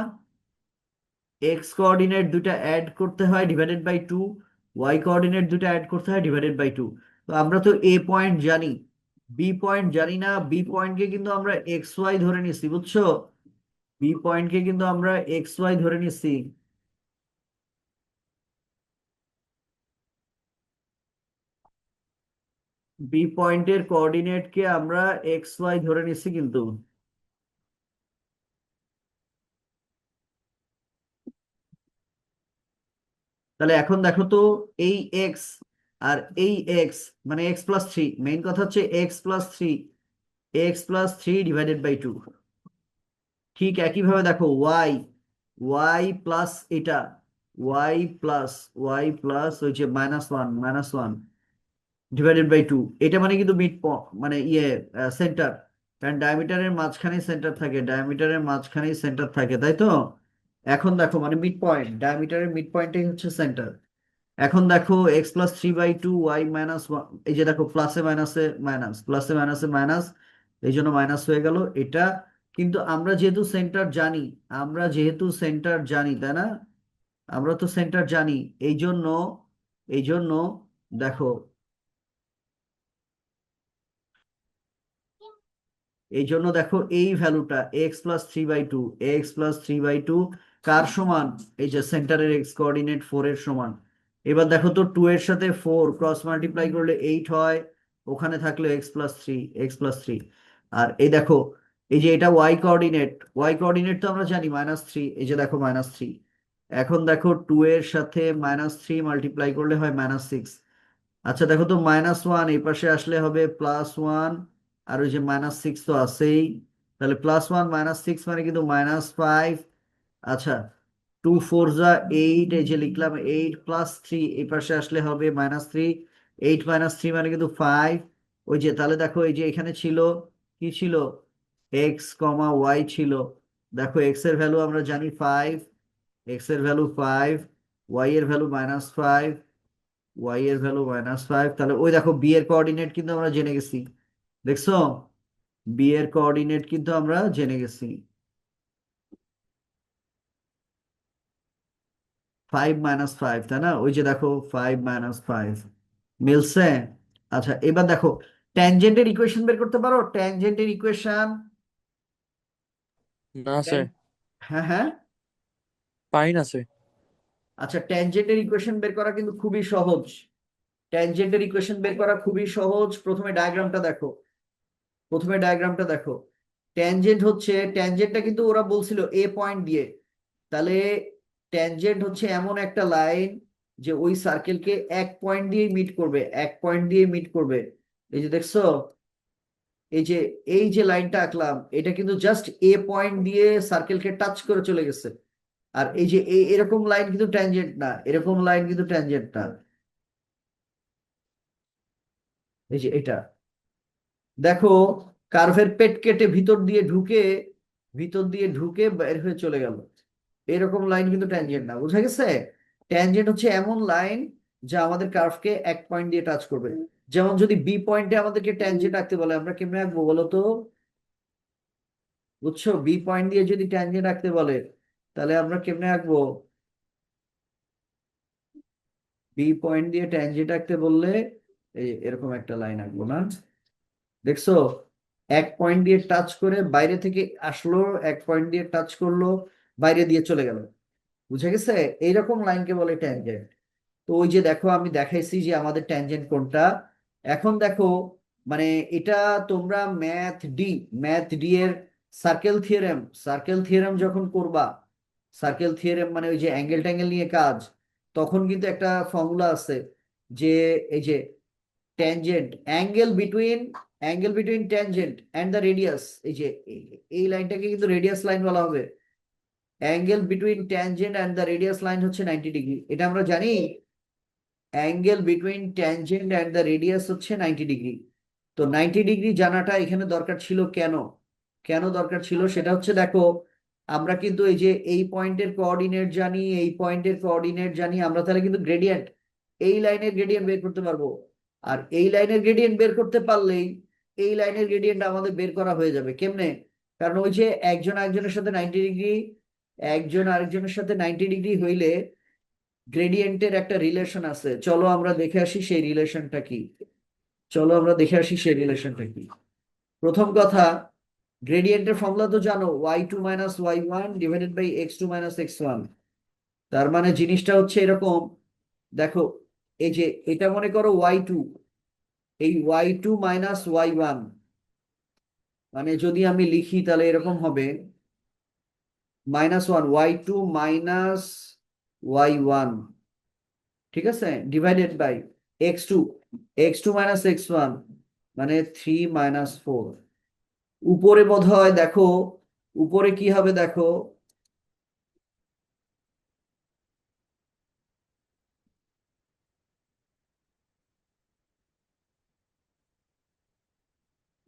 এক্স কোঅর্ডিনেট দুটা অ্যাড করতে হয় ডিভাইডেড বাই 2, ওয়াই কোঅর্ডিনেট দুটা অ্যাড করতে হয় ডিভাইডেড বাই 2। তো আমরা তো এ পয়েন্ট জানি, বি পয়েন্ট জানি না, বি পয়েন্টকে কিন্তু আমরা এক্স ওয়াই ধরে নিচ্ছি, বুঝছো? বি পয়েন্টকে কিন্তু আমরা এক্স ওয়াই ধরে নিচ্ছি। বি পয়েন্টের কোঅর্ডিনেটকে আমরা এক্স ওয়াই ধরে নিচ্ছি কিন্তু। তাহলে এখন দেখো তো, এই এক্স আর এই এক্স, মানে x+3, মেইন কথা হচ্ছে x+3, x+3 ডিভাইডেড বাই 2। ঠিক একইভাবে দেখো ওয়াই, ওয়াই প্লাস এটা, ওয়াই প্লাস, ওয়াই প্লাস ওই যে -1, -1 ডিভাইডেড বাই 2। এটা মানে কিন্তু মানে সেন্টার, কারণ ডায়ামিটারের মাঝখানেই সেন্টার থাকে, ডায়ামিটারের মাঝখানেই সেন্টার থাকে, তাই তো? এখন দেখো মানে মিড পয়েন্ট, ডায়ামিটারের মিড পয়েন্টই হচ্ছে সেন্টার। এখন দেখো x+3/2, y-1, এই যে দেখো প্লাসে মাইনাসে মাইনাস, প্লাসে মাইনাসে মাইনাস, এই জন্য মাইনাস হয়ে গেল এটা। কিন্তু আমরা যেহেতু সেন্টার জানি, আমরা যেহেতু সেন্টার জানি, তাই না? আমরা তো সেন্টার জানি, এই জন্য, এই জন্য দেখো, এই জন্য দেখো এই ভ্যালুটা x+3/2, x+3/2 কার সমান? এই যে সেন্টারের এক্স কোঅর্ডিনেট 4 এর সমান। এবার দেখো তো 2 এর সাথে 4 ক্রস মাল্টিপ্লাই করলে 8 হয়, ওখানে থাকলো x+3, x+3। আর এই দেখো, এই যে এটা ওয়াই কোঅর্ডিনেট, ওয়াই কোঅর্ডিনেট তো আমরা জানি -3, এই যে দেখো -3। এখন দেখো 2 এর সাথে -3 মাল্টিপ্লাই করলে হয় -6। আচ্ছা দেখো তো -1 এই পাশে আসলে হবে +1, আর ওই যে -6 তো আছেই, তাহলে +1 -6 মানে কিন্তু -5। আচ্ছা 2 4 যা 8, এই যে লিখলাম 8+3, এই পাশে আসলে হবে -3, 8 - 3 মানে কিন্তু 5। ওই যে তাহলে দেখো এই যে এখানে ছিল, কি ছিল? x, y ছিল। দেখো এক্স এর ভ্যালু আমরা জানি 5, এক্স এর ভ্যালু 5, ওয়াই এর ভ্যালু -5, ওয়াই এর ভ্যালু -5। তাহলে ওই দেখো বি এর কোঅর্ডিনেট কিন্তু আমরা জেনে গেছি, দেখছো? বি এর কোঅর্ডিনেট কিন্তু আমরা জেনে গেছি, 5 - 5, তাই না? ওই যে দেখো 5 - 5 মিলছে। আচ্ছা এবার দেখো ট্যানজেন্টের ইকুয়েশন বের করতে পারো? ট্যানজেন্টের ইকুয়েশন? না স্যার, হ্যাঁ হ্যাঁ। পারি না স্যার। আচ্ছা, ট্যানজেন্টের ইকুয়েশন বের করা কিন্তু খুবই সহজ। ট্যানজেন্টের ইকুয়েশন বের করা খুবই সহজ। প্রথমে ডায়াগ্রামটা দেখো। প্রথমে ডায়াগ্রামটা দেখো। ট্যানজেন্ট হচ্ছে, ট্যানজেন্টটা কিন্তু ওরা বলছিল এ পয়েন্ট দিয়ে। তাহলে ট্যানজেন্ট হচ্ছে এমন একটা লাইন যে ওই সার্কেলকে এক পয়েন্ট দিয়ে মিট করবে, এক পয়েন্ট দিয়ে মিট করবে। এই যে দেখছো, এই যে এই যে লাইনটা আঁকলাম, এটা কিন্তু জাস্ট এ পয়েন্ট দিয়ে সার্কেলকে টাচ করে চলে গেছে। আর এই যে এরকম লাইন কিন্তু ট্যানজেন্ট না, এরকম লাইন কিন্তু ট্যানজেন্ট না। এই যে এটা দেখো, কার্ভের পেট কেটে ভিতর দিয়ে ঢুকে বের হয়ে চলে গেল। এরকম লাইন কিন্তু ট্যানজেন্ট না, বুঝা গেছে? ট্যানজেন্ট হচ্ছে এমন লাইন যা আমাদের কার্ভকে এক পয়েন্ট দিয়ে টাচ করবে। যেমন যদি বি পয়েন্টে আমাদেরকে ট্যানজেন্ট আঁকতে বলে, আমরা কেমনে আঁকবো বলো তো? বুঝছো, বি পয়েন্ট দিয়ে যদি ট্যানজেন্ট আঁকতে বলে, তাহলে আমরা কেমনে আঁকবো? বি পয়েন্ট দিয়ে ট্যানজেন্ট আঁকতে বললে এই এরকম একটা লাইন আঁকবো না? দেখছো, এক পয়েন্ট দিয়ে টাচ করে বাইরে থেকে আসলো, এক পয়েন্ট দিয়ে টাচ করলো, বাইরে দিয়ে চলে গেল। বুঝে গেছে? এইরকম লাইনকে বলে ট্যানজেন্ট। তো ওই যে দেখো, আমি দেখাইছি যে আমাদের ট্যানজেন্ট কোনটা। এখন দেখো, মানে এটা তোমরা ম্যাথ ডি এর সার্কেল থিওরেম যখন করবা, সার্কেল থিওরেম মানে ওই যে অ্যাঙ্গেল ট্যাঙ্গেল নিয়ে কাজ, তখন কিন্তু একটা ফর্মুলা আছে যে এই যে tangent angle between tangent and the radius, এই যে এই লাইনটাকে কিন্তু রেডিয়াস লাইন বলা হবে। Angle between tangent and the radius line হচ্ছে 90 ডিগ্রি, এটা আমরা জানি। Angle between tangent and the radius হচ্ছে 90 ডিগ্রি। তো 90 ডিগ্রি জানাটা এখানে দরকার ছিল কেন? কেন দরকার ছিল সেটা হচ্ছে, দেখো আমরা কিন্তু এই যে এই পয়েন্টের কোঅর্ডিনেট জানি, এই পয়েন্টের কোঅর্ডিনেট জানি, আমরা তাহলে কিন্তু গ্রেডিয়েন্ট, এই লাইনের গ্রেডিয়েন্ট বের করতে পারবো। আর এই লাইনের গ্রেডিয়েন্ট বের করতে পারলেই এই লাইনের গ্রেডিয়েন্ট আমাদের বের করা হয়ে যাবে। কেমনে? কারণ ওই যে একজন আরেকজনের সাথে 90 ডিগ্রি, একজন আরেকজনের সাথে 90 ডিগ্রি হইলে গ্রেডিয়েন্টের একটা রিলেশন আছে। চলো আমরা দেখে আসি সেই রিলেশনটা কি। প্রথম কথা, গ্রেডিয়েন্টের ফর্মুলা তো জানো, y2 - y1 divided by x2 - x1। তার মানে জিনিসটা হচ্ছে এরকম, দেখো এই যে এটা মনে করো y2, এই y2 - y1, মানে যদি আমি লিখি তাহলে এরকম হবে -1, y2 - y1, ঠিক আছে, divided by x two, x2 - x1, মানে 3 - 4। উপরে বোধহয় দেখো, উপরে কি হবে দেখো,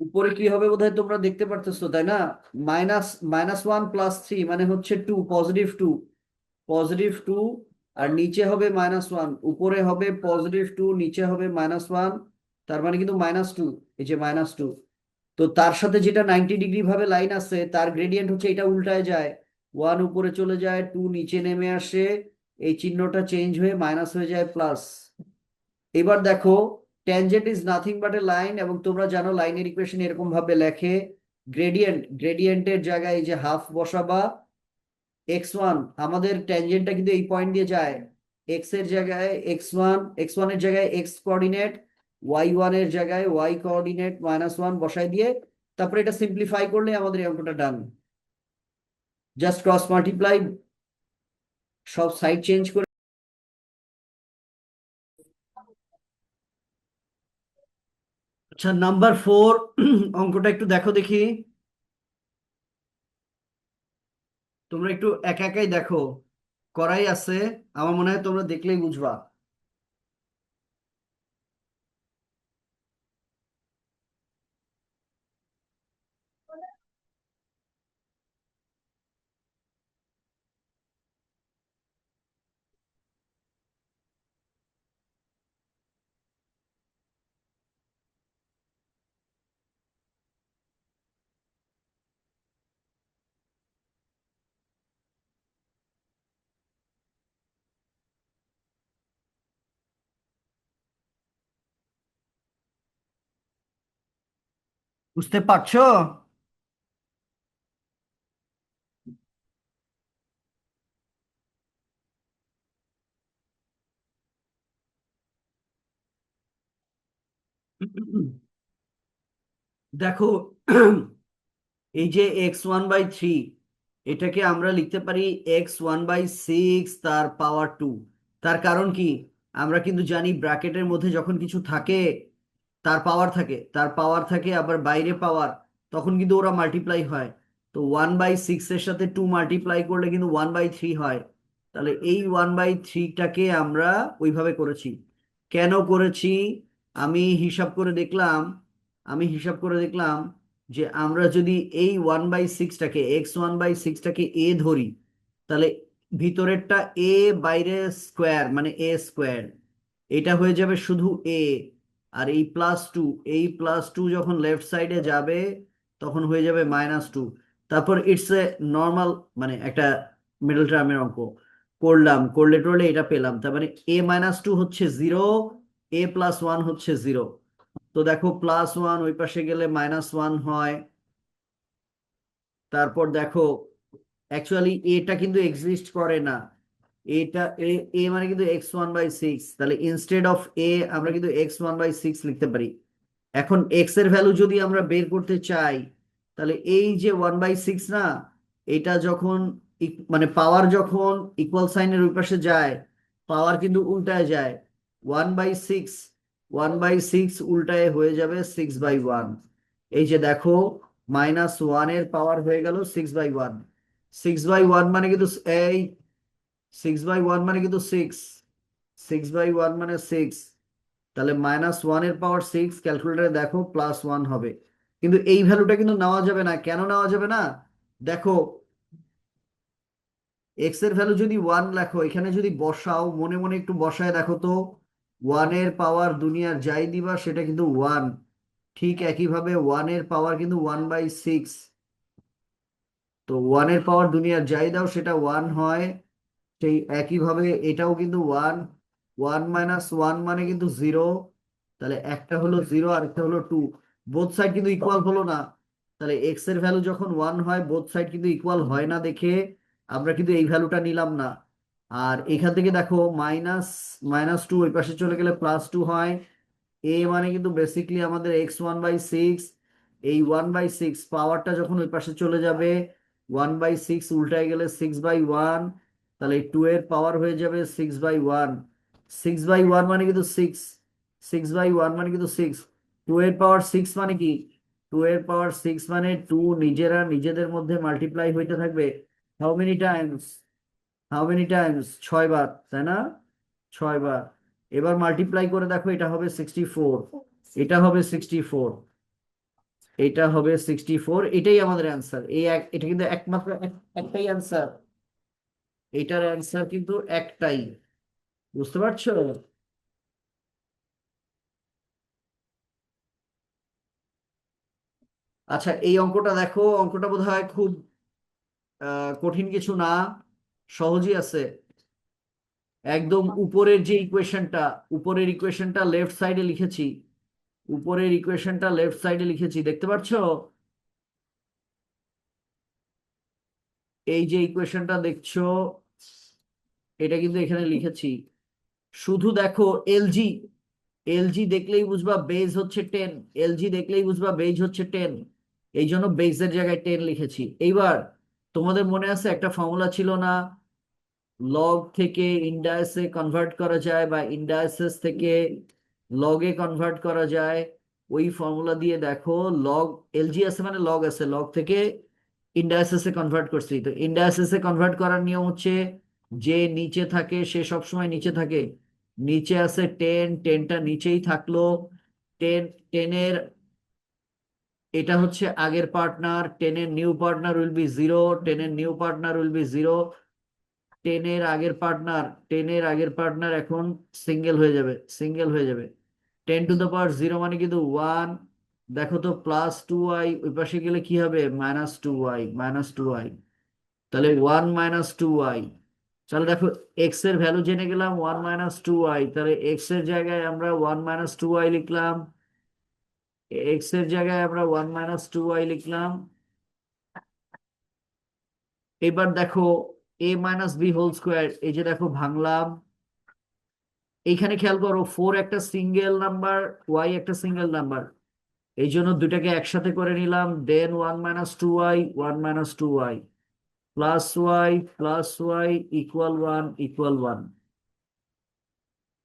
উপরে কি হবে বোধহয় তোমরা দেখতে পারতেছো, তাই না? -1 + 3 মানে হচ্ছে 2, +2, +2। আর নিচে হবে -1, উপরে হবে +2, নিচে হবে -1, তার মানে কিন্তু -2, এই যে -2। তো তার সাথে যেটা 90 ডিগ্রি ভাবে লাইন আছে, তার গ্রেডিয়েন্ট হচ্ছে এটা উল্টায় যায়, 1 উপরে চলে যায়, 2 নিচে নেমে আসে, এই চিহ্নটা চেঞ্জ হয়ে মাইনাস হয়ে যায় প্লাস। এবার দেখো, tangent is nothing but A line, এবং তোমরা জানো লাইনের ইকুয়েশন এরকম ভাবে লেখে, গ্রেডিয়েন্টের জায়গায় এই যে হাফ বসাবা, x1, আমাদের ট্যানজেন্টটা কিন্তু এই পয়েন্ট দিয়ে যায়, এক্স এর জায়গায় x1 এর জায়গায় এক্স কোঅর্ডিনেট, y1 এর জায়গায় y কোঅর্ডিনেট -1 বসাই দিয়ে তারপরে এটা সিম্পলিফাই করলে আমাদের এই অঙ্কটা ডান। জাস্ট ক্রস মাল্টিপ্লাই, সব সাইড চেঞ্জ করে। আচ্ছা, নাম্বার 4 অঙ্কটা একটু দেখো দেখি, তোমরা একটু একা একাই দেখো, করাই আছে, আমার মনে হয় তোমরা দেখলেই বুঝবা। বুঝতে পারছো? দেখো, এই যে x1/3, এটাকে আমরা লিখতে পারি x1/6 তার পাওয়ার 2। তার কারণ কি? আমরা কিন্তু জানি ব্র্যাকেটের মধ্যে যখন কিছু থাকে, তার পাওয়ার থাকে আবার বাইরে পাওয়ার, তখন কিন্তু ওরা মাল্টিপ্লাই হয়। তো 1/6 এর সাথে 2 মাল্টিপ্লাই করলে কিন্তু 1/3 হয়। তাহলে এই 1/3টাকে আমরা ওইভাবে করেছি। কেন করেছি? আমি হিসাব করে দেখলাম আমি হিসাব করে দেখলাম যে আমরা যদি এই 1/6টাকে x1/6টাকে এ ধরি, তাহলে ভিতরেরটা এ, বাইরে স্কোয়ার মানে এ স্কোয়ার, এটা হয়ে যাবে শুধু এ। আর এই প্লাস টু যখন লেফট সাইডে যাবে, তখন হয়ে যাবে -2। তারপর ইটস এ নর্মাল, মানে একটা মিডল টার্মের অঙ্ক করলে টরলে এটা পেলাম। তার মানে a-2 হচ্ছে 0, a+1 হচ্ছে 0। তো দেখো, +1 ওই পাশে গেলে -1 হয়। তারপর দেখো, অ্যাকচুয়ালি এটা কিন্তু এক্সিস্ট করে না। এটা এ এ মানে কিন্তু x1/6, তাহলে ইনস্টেড অফ এ আমরা কিন্তু x1/6 লিখতে পারি। এখন এক্স এর ভ্যালু যদি আমরা বের করতে চাই, তাহলে এই যে 1/6 না, এটা যখন মানে পাওয়ার যখন ইকুয়াল সাইনের ওই পাশে যায়, পাওয়ার কিন্তু উল্টায় যায়। 1/6, 1/6 উল্টায় হয়ে যাবে 6/1। এই যে দেখো, -1 এর পাওয়ার হয়ে গেল 6/1। 6/1 মানে কিন্তু এই 6/1 মানে কিন্তু 6/1 মানে 6। তাহলে -1 এর পাওয়ার 6, ক্যালকুলেটরে দেখো +1 হবে। কিন্তু এই ভ্যালুটা কিন্তু নেওয়া যাবে না। কেন নেওয়া যাবে না? দেখো, এক্স এর ভ্যালু যদি 1 লেখো, এখানে যদি বসাও, মনে মনে একটু বসায় দেখো তো, 1 এর পাওয়ার দুনিয়ার যাই দিবা সেটা কিন্তু 1। ঠিক একইভাবে 1 এর পাওয়ার কিন্তু 1/6। তো 1 এর পাওয়ার দুনিয়ার যাই দাও সেটা 1 হয়। সেই একইভাবে এটাও কিন্তু 1। 1 - 1 মানে কিন্তু 0। তাহলে একটা হলো 0 আর একটা হলো 2। বোথ সাইড কিন্তু ইকুয়াল হলো না। তাহলে এক্স এর ভ্যালু যখন 1 হয়, বোথ সাইড কিন্তু ইকুয়াল হয় না দেখে আমরা কিন্তু এই ভ্যালুটা নিলাম না। আর এখান থেকে দেখো, মাইনাস টু ওই পাশে চলে গেলে +2 হয়। এ মানে কিন্তু বেসিকলি আমাদের x1/6। এই 1/6 পাওয়ারটা যখন ওই পাশে চলে যাবে, 1/6 উল্টায় গেলে 6/1। তাহলে 2 এর পাওয়ার হয়ে যাবে 6/1। 6/1 মানে কিন্তু 6 মানে কিন্তু 6। 2 এর পাওয়ার 6 মানে কি? 2 এর পাওয়ার 6 মানে 2 নিজেরা নিজেদের মধ্যে মাল্টিপ্লাই হইতে থাকবে। How many Times? 6 বার, তাই না? 6 বার। এবার মাল্টিপ্লাই করে দেখো, এটা হবে 64, এটা হবে 64, এটা হবে 64। এটাই আমাদের অ্যান্সার। এটা কিন্তু একমাত্র একটাই অ্যান্সার। এটার অ্যান্সার কিন্তু একটাই। বুঝতে পারছো? আচ্ছা, এই অঙ্কটা দেখো, অঙ্কটা বোধহয় খুব কঠিন কিছু না, সহজই আছে। একদম উপরের ইকুয়েশনটা লেফট সাইডে লিখেছি। উপরের ইকুয়েশনটা লেফট সাইডে লিখেছি, দেখতে পাচ্ছো? এই যে ইকুয়েশনটা দেখছো, এটা কিন্তু এখানে লিখেছি। শুধু দেখো, এলজি এলজি দেখলেই বুঝবা বেজ হচ্ছে 10। এলজি দেখলেই বুঝবা বেজ হচ্ছে 10। এই জন্য বেজের জায়গায় 10 লিখেছি। এইবার তোমাদের মনে আছে একটা ফর্মুলা ছিল না, লগ থেকে ইন্ডায়াসে কনভার্ট করা যায় বা ইন্ডায়াসেস থেকে লগে কনভার্ট করা যায়? ওই ফর্মুলা দিয়ে দেখো, লগ এলজি আছে মানে লগ আছে, লগ থেকে ইন্ডায়াসেসে কনভার্ট করছি। তো ইন্ডায়াসেসে কনভার্ট করার নিয়ম হচ্ছে, যে নিচে থাকে সে সবসময় নিচে থাকে। নিচে আছে 10, 10টা নিচেই থাকলো। 10 এটা হচ্ছে আগের পার্টনার, 10-এর নিউ পার্টনার উইল বি 0, 10-এর নিউ পার্টনার উইল বি 0। 10-এর আগের পার্টনার এখন সিঙ্গেল হয়ে যাবে। 10 টু দ্য পাওয়ার 0 মানে কিন্তু 1। দেখো তো, +2y ওই পাশে গেলে কি হবে? -2y। তাহলে 1 - 2y। তাহলে দেখো, এক্স এর ভ্যালু জেনে গেলাম 1 - 2y। তাহলে এক্স এর জায়গায় আমরা 1 - 2y লিখলাম। এক্স এর জায়গায় আমরা 1 - 2y লিখলাম। এবার দেখো a - b² এই যে দেখো ভাঙলাম। এইখানে খেয়াল করো 4 একটা সিঙ্গেল নাম্বার, ওয়াই একটা সিঙ্গেল নাম্বার, এই জন্য দুটাকে একসাথে করে নিলাম। দেন 1 - 2y, 1 - 2y, +y =1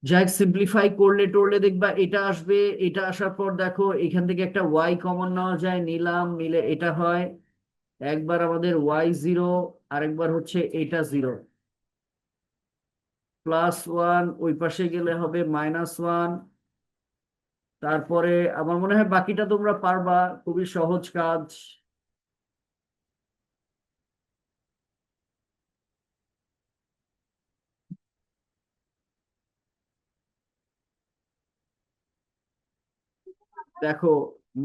যাই সিম্পলিফাই করলে টরলে দেখবা এটা আসবে। এটা আসার পর দেখো এখান থেকে একটা ওয়াই কমন নেওয়া যায়, নিলাম, নিলে এটা হয়। একবার আমাদের y 0, আরেকবার হচ্ছে এটা 0, +1 ওই পাশে গেলে হবে -1। তারপরে আমার মনে হয় বাকিটা তোমরা পারবা, খুবই সহজ কাজ। দেখো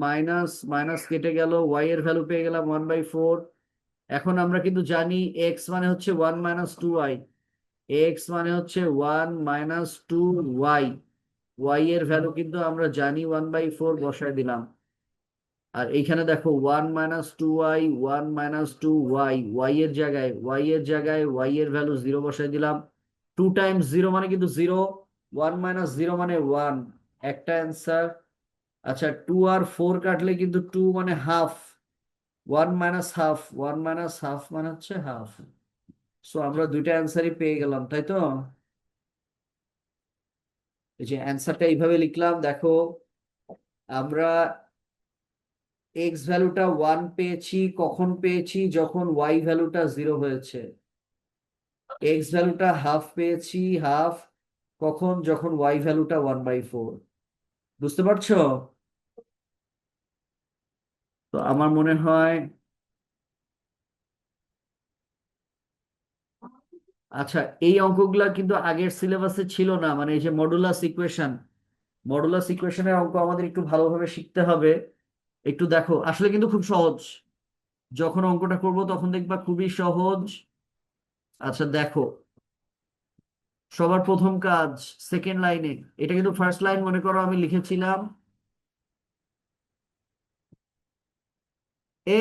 মাইনাস মাইনাস কেটে গেল, ওয়াই এর ভ্যালু পেয়ে গেলাম 1/4। এখন আমরা কিন্তু জানি এক্স মানে হচ্ছে 1 - 2y, এক্স মানে হচ্ছে 1 - 2y, ওয়াই এর ভ্যালু কিন্তু আমরা জানি 1/4, বসায় দিলাম। আর এইখানে দেখো 1 - 2y, 1 - 2y, ওয়াই এর ভ্যালু 0 বসায় দিলাম। 2 × 0 মানে কিন্তু 0, 1 - 0 মানে 1, একটা অ্যান্সার। আচ্ছা 2 আর 4 কাটলে কিন্তু 2 মানে হাফ, 1 - ½ 1 - ½ মানে হচ্ছে হাফ। সো আমরা দুইটা অ্যান্সারই পেয়ে গেলাম, তাই তো? এই যে অ্যান্সারটা এইভাবে লিখলাম, দেখো আমরা এক্স ভ্যালুটা 1 পেয়েছি, কখন পেয়েছি? যখন ওয়াই ভ্যালুটা 0 হয়েছে। এক্স ভ্যালুটা হাফ পেয়েছি, হাফ কখন? যখন ওয়াই ভ্যালুটা 1/4। বুঝতে পারছো? তো আমার মনে হয়, আচ্ছা এই অঙ্কগুলা কিন্তু আগের সিলেবাসে ছিল না, মানে এই যে মডুলাস ইকুয়েশনের অঙ্ক আমাদের একটু ভালোভাবে শিখতে হবে। একটু দেখো, আসলে কিন্তু খুব সহজ, যখন অঙ্কটা করব তখন দেখবা খুবই সহজ। আচ্ছা দেখো, সবার প্রথম কাজ সেকেন্ড লাইনে, এটা কিন্তু ফার্স্ট লাইন মনে করো আমি লিখেছিলাম এ।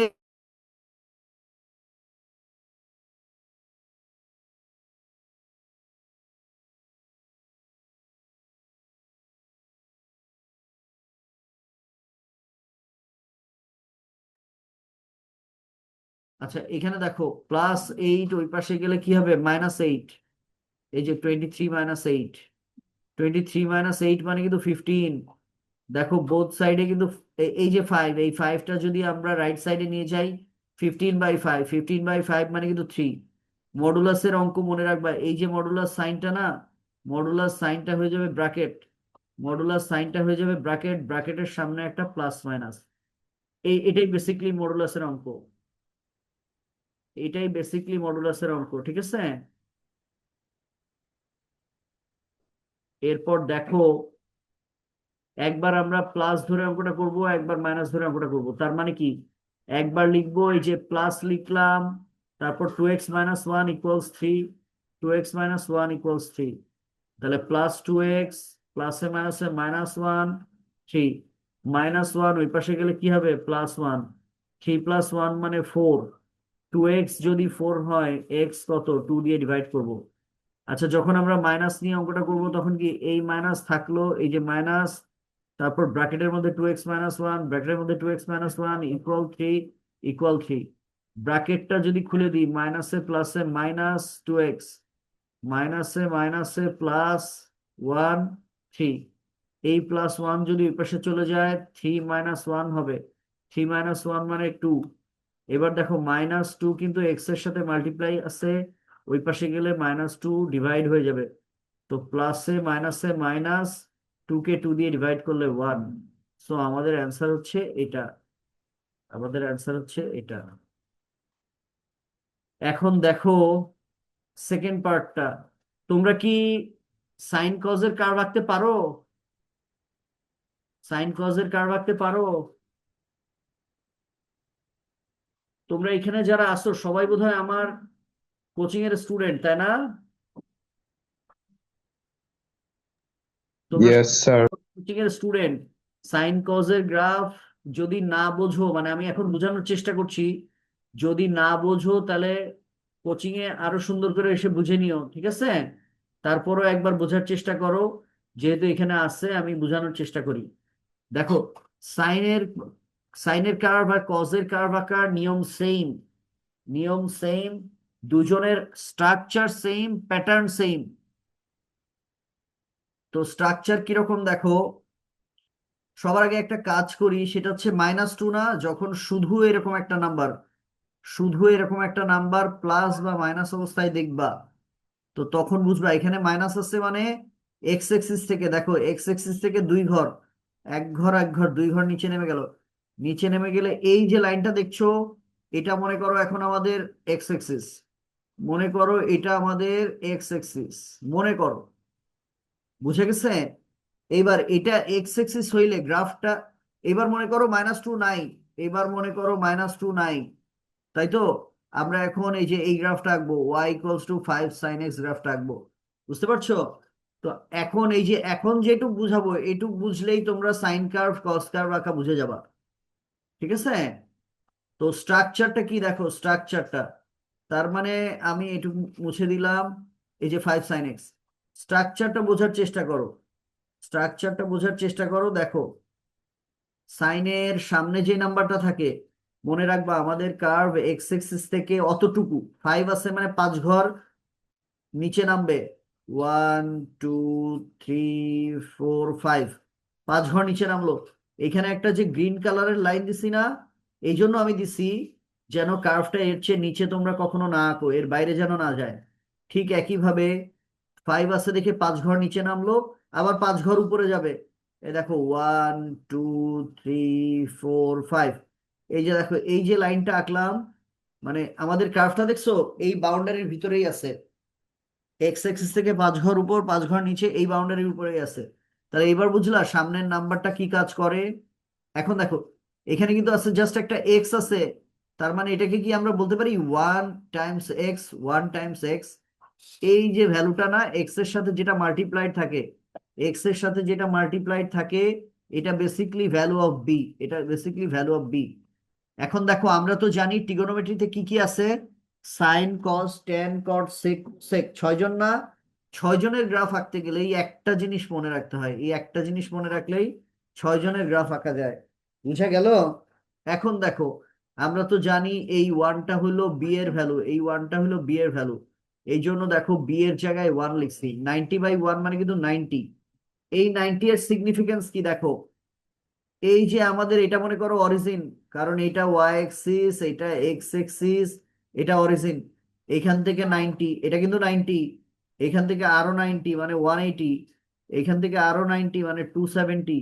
আচ্ছা এখানে দেখো +8, ওই পাশে গেলে কি হবে? -8। এই যে 23 - 8, 23 - 8 মানে কিন্তু 15। দেখো বোথ সাইডে কিন্তু এই যে 5, এই 5টা যদি আমরা রাইট সাইডে নিয়ে যাই, 15/5, 15/5 মানে কিন্তু 3। মডুলাসের অঙ্ক মনে রাখবা, এই যে মডুলাস সাইনটা না, মডুলাস সাইনটা হয়ে যাবে ব্র্যাকেট, ব্র্যাকেটের সামনে একটা প্লাস মাইনাস। এটাই বেসিকলি মডুলাসের অঙ্ক, ঠিক আছে? এরপর দেখো, একবার আমরা প্লাস ধরে অঙ্কটা করব, একবার মাইনাস ধরে অঙ্কটা করব। তার মানে কি, একবার লিখবো এই যে প্লাস লিখলাম, তারপর 2x - 1 = 3, 2x - 1 = 3, তাহলে +2x, প্লাসে মাইনাসে -1, 3, -1 ওই পাশে গেলে কি হবে? +1, 3 + 1 মানে 4, 2x যদি 4 হয়, এক্স কত? 2 দিয়ে ডিভাইড করব। আচ্ছা যখন আমরা মাইনাস নিয়ে অঙ্কটা করব তখন কি এই মাইনাস থাকলো, এই যে মাইনাস, তারপর ব্র্যাকেটের মধ্যে 2x - 1, ব্র্যাকেটের মধ্যে 2x - 1 =3, ব্র্যাকেটটা যদি খুলে দিই, মাইনাসে প্লাসে -2x, মাইনাসে মাইনাসে +1, 3, এই +1 যদি ওই পাশে চলে যায়, 3 - 1 হবে, 3 - 1 মানে 2। এবার দেখো -2 কিন্তু এক্স এর সাথে মাল্টিপ্লাই আছে, ওই পাশে গেলে -2 ডিভাইড হয়ে যাবে। তো প্লাসে মাইনাসে মাইনাস, 2 কে 2 দিয়ে ডিভাইড করলে 1। সো আমাদের অ্যান্সার হচ্ছে এটা, এখন দেখো সেকেন্ড পার্টটা। তোমরা কি সাইন কজের কার্ভ আঁকতে পারো? তোমরা এখানে যারা আসো সবাই বোধহয় আমার কোচিং এর স্টুডেন্ট, তাই না? তোমরা Yes, sir. কোচিং এর স্টুডেন্ট। সাইন কজের গ্রাফ যদি না বোঝো, মানে আমি এখন বোঝানোর চেষ্টা করছি, যদি না বোঝো তাহলে কোচিং এ আরো সুন্দর করে এসে বুঝে নিও, ঠিক আছে? তারপরও একবার বোঝার চেষ্টা করো, যেহেতু এখানে আছে আমি বোঝানোর চেষ্টা করি। দেখো, সাইনের সাইনের কার্ভ আর কজের কার্ভ আঁকার নিয়ম সেম, নিয়ম সেম, দুজনের স্ট্রাকচার সেম, প্যাটার্ন সেম। তো স্ট্রাকচার কিরকম দেখো, সবার আগে একটা কাজ করি, সেটা হচ্ছে -2 না, যখন শুধু এরকম একটা নাম্বার, শুধু এরকম একটা নাম্বার প্লাস বা মাইনাস অবস্থায় দেখবা, তো তখন বুঝবা এখানে মাইনাস আছে, মানে এক্স এক্সিস থেকে, দেখো এক্স এক্সিস থেকে 2 ঘর, এক ঘর এক ঘর 2 ঘর নিচে নেমে গেল। নিচে নেমে গেলে এই যে লাইনটা দেখছো, এটা মনে করো এখন আমাদের এক্স এক্সিস, মনে করো এটা আমাদের এক্স এক্সিস, মনে করো, বুঝে গেছে? এবার এটা এক্স এক্সিস হইলে গ্রাফটা, এবার মনে করো -2 নাই, এবার মনে করো -2 নাই, তাই তো? আমরা এখন এই যে এই গ্রাফটা আঁকবো, y = 5 sin x গ্রাফটা আঁকবো, বুঝতে পারছো? তো এখন এই যে এখন যেটুক বুঝাবো এটুক বুঝলেই তোমরা সাইন কার্ভ কস কার্ভ আঁকা বুঝে যাবা, ঠিক আছে? তো স্ট্রাকচারটা কি দেখো, স্ট্রাকচারটা, তার মানে আমি এটুকু মুছে দিলাম, এই যে 5 sin x, স্ট্রাকচারটা বোঝার চেষ্টা করো, স্ট্রাকচারটা বোঝার চেষ্টা করো। দেখো, সাইনের সামনে যে নাম্বারটা থাকে, মনে রাখবা আমাদের কার্ভ এক্স এক্সিস থেকে অতটুকু 5 আছে, মানে 5 ঘর নিচে নামবে, 1 2 3 4 5, 5 ঘর নিচে নামলো। এখানে একটা যে গ্রিন কালারের লাইন দিছি না, এই জন্য আমি দিছি যেন কার্ভটা এর চেয়ে নিচে তোমরা কখনো না আঁকো, এর বাইরে যেন না যায়। ঠিক একইভাবে 5 আছে দেখে 5 ঘর নিচে নামলো, আবার 5 ঘর উপরে যাবে, এই দেখো 1 2 3 4 5, এই যে দেখো এই যে লাইনটা আঁকলাম, মানে আমাদের কার্ভটা দেখছো এই বাউন্ডারির ভিতরেই আছে, এক্স এক্সিস থেকে 5 ঘর উপর 5 ঘর নিচে এই বাউন্ডারির উপরেই আছে। তাহলে এবার বুঝলা সামনের নাম্বারটা কি কাজ করে। এখন দেখো, এখানে কিন্তু আছে জাস্ট একটা এক্স আছে, তার মানে এটাকে কি আমরা বলতে পারি 1 টাইমস এক্স, 1 টাইমস এক্স, এই যে ভ্যালুটা না, এক্স এর সাথে যেটা মাল্টিপ্লাইড থাকে, এক্স এর সাথে যেটা মাল্টিপ্লাইড থাকে, এটা বেসিকলি ভ্যালু অফ বি, এটা বেসিকলি ভ্যালু অফ বি। এখন দেখো আমরা তো জানি ট্রিগোনোমেট্রিতে কি কি আছে, সাইন কস ট্যান কট সেক সেক, 6 জন না? 6 জনের গ্রাফ আঁকতে গেলে এই একটা জিনিস মনে রাখতে হয়, এই একটা জিনিস মনে রাখলেই 6 জনের গ্রাফ আঁকা যায়, বুঝা গেল? এখন দেখো, আমরা তো জানি এই ওয়ানটা হলো বি এর ভ্যালু, এই ওয়ানটা হলো বি এর ভ্যালু, এই জন্য দেখো বি এর জায়গায় 1 লিখছি, 90/1 মানে কিন্তু 90। এই 90 এর সিগনিফিকেন্স কি দেখো, এই যে আমাদের এটা মনে করো অরিজিন, কারণ এটা ওয়াই এক্সিস, এটা এক্স এক্সিস, এটা অরিজিন, এখান থেকে 90, এটা কিন্তু 90, এখান থেকে আরো 90 মানে 180, এখান থেকে আরো 90 মানে 270,